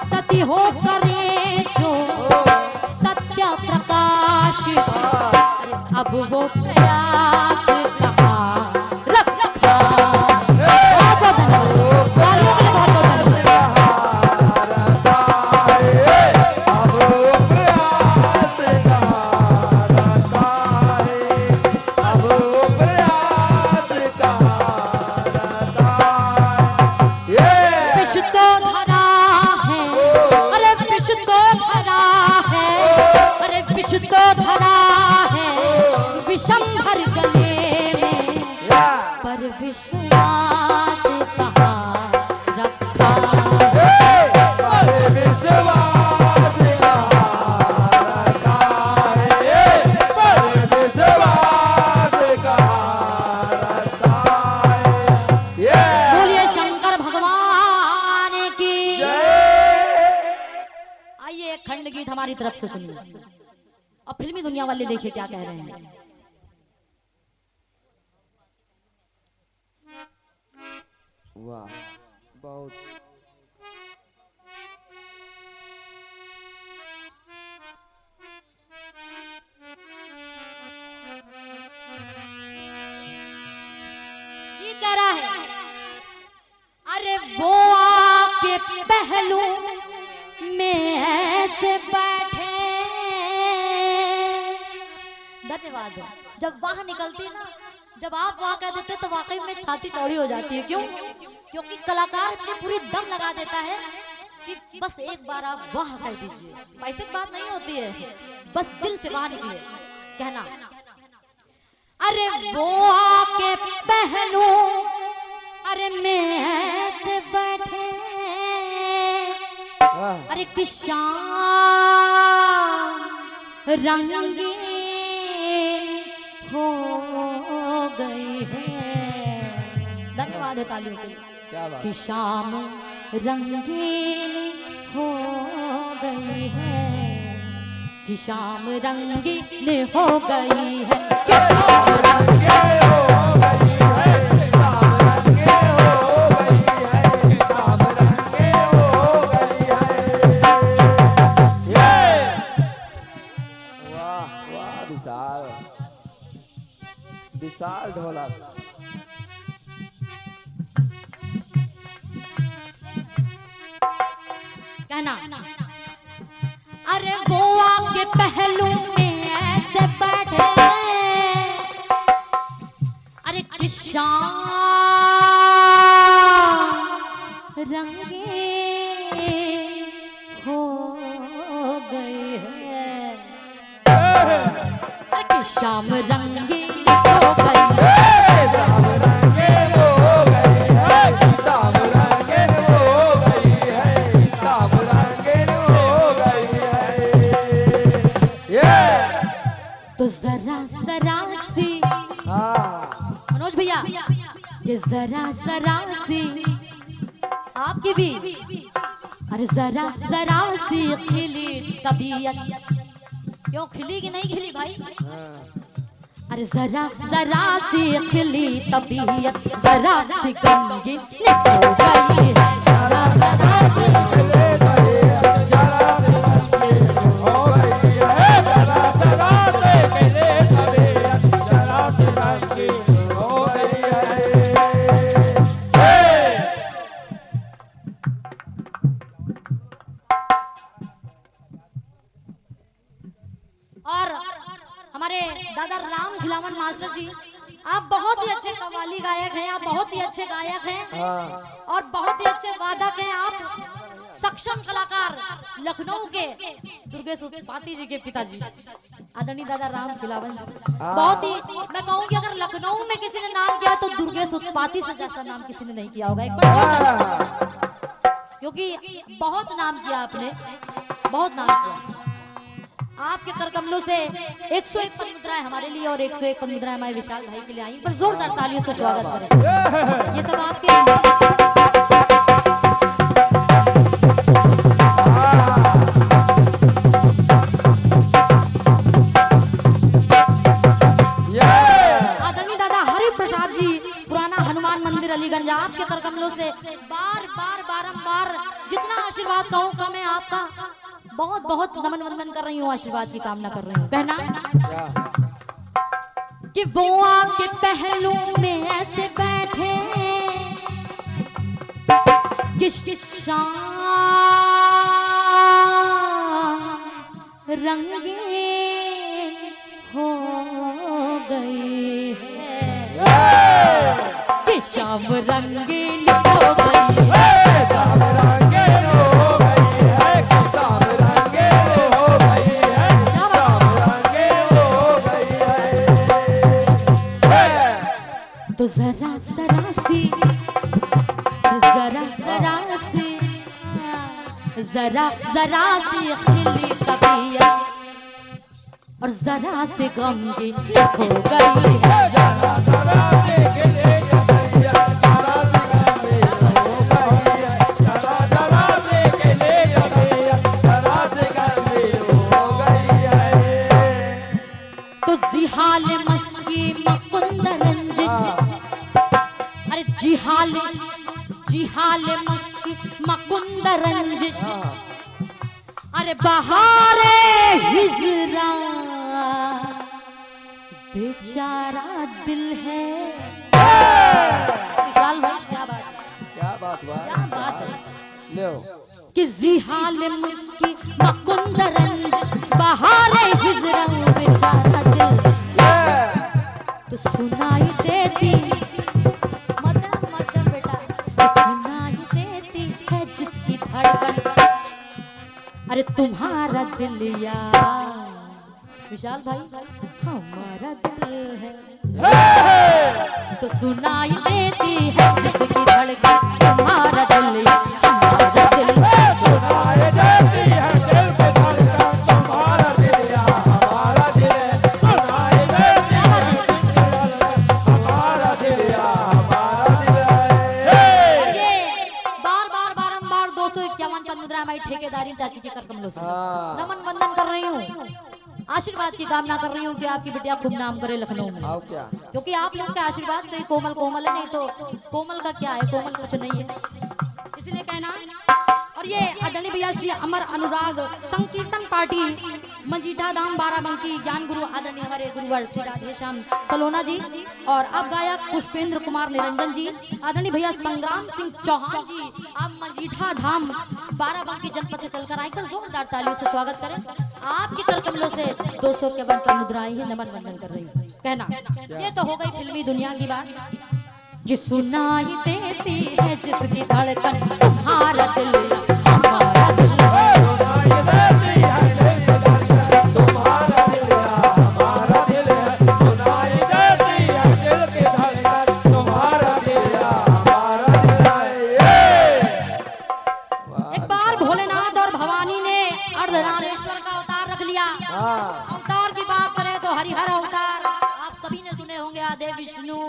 S1: सती हो करे जो सत्य प्रकाशित। अब वो प्रयास कहाँ रखा। बहुत धन्यवाद। तालियों के लिए बहुत धन्यवाद।
S2: अब प्रयास कहाँ रखा है, अब प्रयास कहाँ रखा है।
S1: विष तो धरा है, अरे विष तो धरा है, अरे विष तो धरा है विषम भर गले में, पर विश्वास कहाँ रखा।
S2: पर विश्वास कहाँ रखा है, पर विश्वास कहाँ रखा है।
S1: बोलिए शंकर भगवान की। आइए एक खंड गीत हमारी तरफ से सुनिए और फिल्मी दुनिया वाले देखिए क्या कह रहे हैं।
S2: वाह, बहुत
S1: ये कह रहा है, अरे वो आपके पहलू में ऐसे बैठे। धन्यवाद। जब वहां निकलती है ना, जब आप वाह कर देते तो वाकई में छाती चौड़ी हो जाती है। क्यों? क्योंकि कलाकार अपनी पूरी दम लगा देता है कि बस एक बार आप वाह कह दीजिए। पैसे की बात नहीं होती है, बस दिल से वाह निकले कहना। अरे वो आके पहलू अरे में ऐसे बैठे, अरे कि शाम रंगीन हो गई है। धन्यवाद है तालियों के लिए।
S2: क्या बात।
S1: कि शाम रंगीन हो गई है, कि शाम रंगीन हो गई है, कि शाम रंगीन हो गई है,
S2: वाह वाह विशाल विशाल ढोलक।
S1: कहना। अरे गोवा के पहलू में ऐसे बैठे, अरे कि शाम रंगीन हो गई है, अरे कि शाम रंगीन हो गई है। तो जरा जरा सी मनोज भैया, ये जरा जरा सी आपकी भी, अरे जरा जरा सी खिली तबीयत। क्यों खिली कि नहीं खिली भाई? अरे जरा जरा सी खिली तबीयत, जरा सी गमगीन हो गई है, जरा जरा सी खिली तबीयत, जरा सी गमगीन हो गई है, जरा जरा सी खिली तबीयत, जरा सी गमगीन हो गई है। और हमारे दादा राम खिलावन मास्टर जी, आप बहुत ही अच्छे कव्वाली गायक हैं, आप बहुत ही अच्छे गायक हैं और बहुत ही अच्छे वादक हैं। आप सक्षम कलाकार, लखनऊ के दुर्गेश उत्पाती जी के पिताजी आदरणीय दादा राम खिलावन जी, बहुत ही, मैं कहूँगी अगर लखनऊ में किसी ने नाम किया तो दुर्गेश उत्पाती से जैसा नाम किसी ने नहीं किया होगा। एक बार क्योंकि बहुत नाम किया आपने, बहुत नाम किया। आपके कर कमलों से 101 मुद्राएं हमारे लिए और 101 मुद्राएं हमारे विशाल भाई के लिए आई। पर जोरदार तालियों से स्वागत करें। ये सब आपके आदरणीय दादा हरि प्रसाद जी, पुराना हनुमान मंदिर अलीगंज, आपके कर कमलों से बार बार बारंबार जितना आशीर्वाद कहूँ कम है आपका। बहुत बहुत नमन वंदन कर रही हूँ, आशीर्वाद की कामना कर रही हूँ। कहना कि वो आपके पहलू में ऐसे बैठे, किस किस शाम रंगीन हो गई है, कि शाम रंगीन हो गई है, तो जरा जरा सी, जरा जरा सी, जरा जरा सी खिली तबीयत और जरा से गमगीन हो गई है, जरा जरा से खिली तबीयत, जरा से गमगीन हो गई है, जरा जरा से खिली तबीयत, जरा से गमगीन हो गई है। तो जिहाल मस्की मुकुंद रंजिश, अरे जिहाल हाल मस्ती मकुंद रंजिश, अरे बहारे हिजरा बेचारा दिल है। विशाल भाई क्या बात है,
S2: क्या बात
S1: क्या बात है।
S2: लो
S1: कि जिहाल मुस्की मकुंद रंजिश बहारे हिजरा बेचारा दिल तो सुनाई देती मदन मदन बेटा, तो सुनाई देती है जिसकी धड़कन, अरे तुम्हारा दिल यार विशाल भाई हमारा दिल है, तो सुनाई देती है जिसकी धड़कन, तुम्हारा दिल हमारा दिल,
S3: सुनाई देती है दिल की धड़कन, तुम्हारा दिल या हमारा दिल, सुनाई देती है हमारा दिल या हमारा दिल है।
S1: ये बार बार बारंबार 251 पद मुद्रा हमारी ठेकेदारी चाची के कर कमलों से नमन वंदन कर रही हूँ, आशीर्वाद की कामना कर रही हूँ कि आपकी बिटिया खूब नाम करे लखनऊ में,
S2: आओ क्या
S1: क्योंकि आप लोगों के आशीर्वाद से ही कोमल कोमल है, नहीं तो कोमल का क्या है, कोमल कुछ नहीं है, इसलिए कहना। और ये आदरणीय भैया श्री अमर अनुराग संकीर्तन पार्टी मजीठा धाम बाराबंकी ज्ञान गुरु आदरणीय हमारे गुरुवर श्री राधेश्याम सलोना जी, और अब गायक पुष्पेंद्र कुमार निरंजन जी, आदरणीय भैया संग्राम सिंह चौहान जी, आप मजीठा धाम बाराबंकी जनपद से चलकर आकर जोरदार तालियों से स्वागत करें। आपकी कर कमलों से 200 के बन पर मुद्राएं ही नमन वंदन कर रही हूँ। कहना ये तो हो गई फिल्मी दुनिया की बात, जो सुनाई देती है जिसकी धड़कन, तुम्हारा दिल हमारा दिल,
S3: सुनाई देती है दिल की धड़कन, तुम्हारा दिल या हमारा दिल है, सुनाई देती है दिल की धड़कन, तुम्हारा दिल या हमारा दिल है।
S1: एक बार भोलेनाथ और भवानी ने अर्धनारेश्वर का अवतार रख लिया। अवतार की बात करें तो हरिहर अवतार आप सभी ने सुने होंगे, आधे विष्णु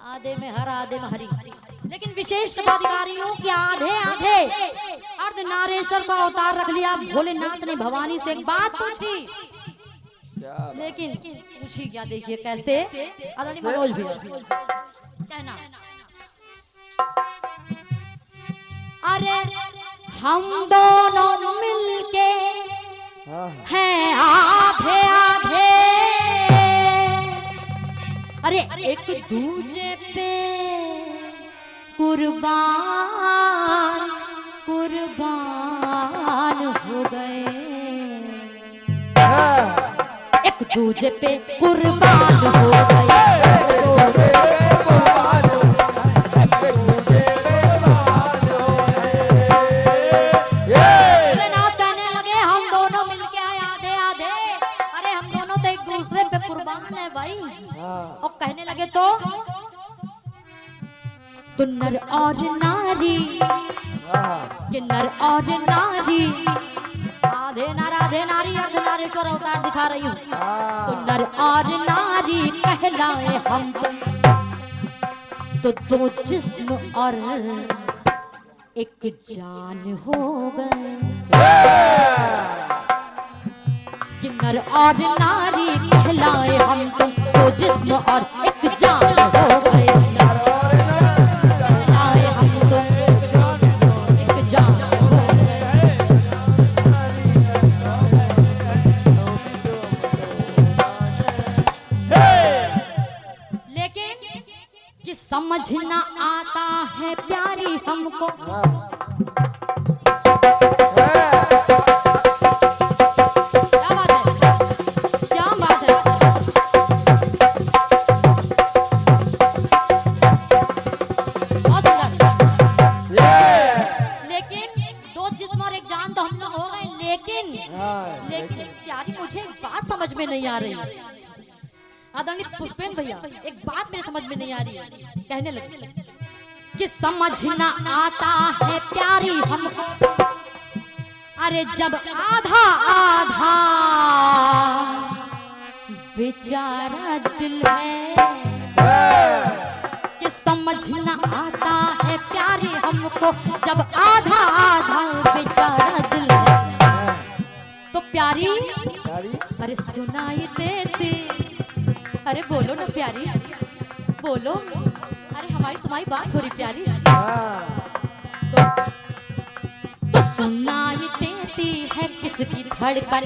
S1: आधे में हर आधे में हरि, लेकिन विशेष पदाधिकारियों के आधे आधे अर्धनारेश्वर का अवतार रख लिया। भोलेनाथ ने भवानी से एक बात पूछी, लेकिन पूछी क्या देखिए कैसे, आदरणीय मनोज भी कहना, अरे हम दोनों मिलके हैं आधे आधे, अरे एक दूजे पे कुर्बान कुर्बान हो गए, एक दूजे पे कुर्बान हो गए, और कहने लगे तो नर और नारी, कि नर और नारी आधे नर आधे नारी अर्धनारेश्वर अवतार दिखा रही हूँ, तो नर और नारी कहलाए हम तो दो जिस्म और एक जान हो गए, कि नर और नारी कहलाए हम तो जिस्म और एक जान हो गए, कहलाए हम तो एक जान हो गए। लेकिन कि समझ ना आता है प्यारी हमको, लेकिन प्यारी मुझे एक बात समझ में नहीं आ रही, आदरणीय पुष्पेंद्र भैया एक बात मेरे समझ में नहीं आ रही है, कहने लगे कि समझ ना आता है प्यारी हमको, अरे जब आधा आधा बेचारा दिल है, कि समझ ना आता है प्यारी हमको जब आधा आधा बेचारा दिल है, तो प्यारी अरे सुनाई देती, अरे बोलो ना प्यारी बोलो, अरे हमारी तुम्हारी बात थोड़ी प्यारी।
S2: हाँ।
S1: तो सुनाई देती है किसकी धड़कन,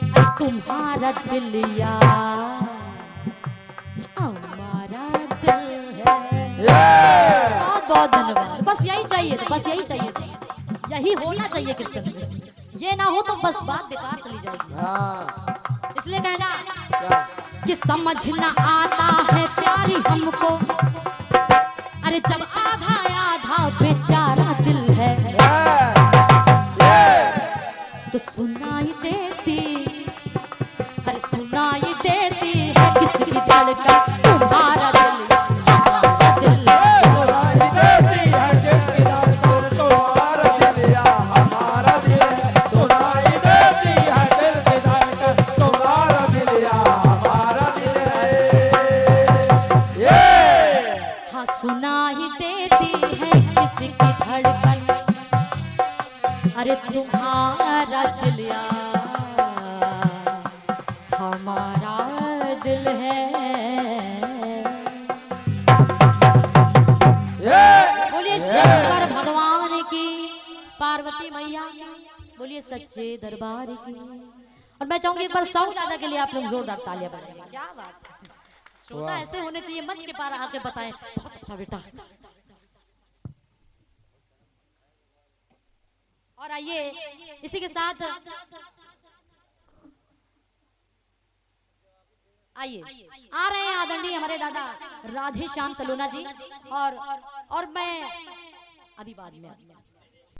S1: अरे तुम्हारा दिल या हमारा दिल है। बहुत बहुत धन्यवाद। बस यही चाहिए, बस यही चाहिए, यही होना चाहिए कीर्तन में। ये ना हो तो बस बात बेकार चली जाएगी।
S2: हाँ।
S1: इसलिए कहना
S2: क्या?
S1: कि समझ न आता है प्यारी हमको, अरे जब आधा आधा बेचारा दिल है। तो सुनाई देती, अरे सुनाई देती है किसकी धड़कन, तुम्हारा दिल हमारा दिल है।
S3: सुनाई देती है किसकी धड़कन, तुम्हारा दिल या हमारा दिल है। सुनाई देती है दिल की धड़कन, तुम्हारा दिल या हमारा दिल है।
S1: हाँ सुनाई देती है किसकी धड़कन, अरे तुम्हारा दिल या हमारा दिल है। बोलिए शंकर भगवान की, पार्वती मैया की, बोलिए सच्चे दरबार की। और मैं चाहूंगी एक बार सौ दादा के लिए आप लोग जोरदार तालियां बजाएं। क्या बात है, श्रोता ऐसे होने चाहिए, मंच के पार आके बताएं बहुत अच्छा बेटा। और आइए इसी के साथ आइए आ रहे हैं आदरणीय हमारे दादा राधे श्याम सलोना जी। और मैं अभी बाद में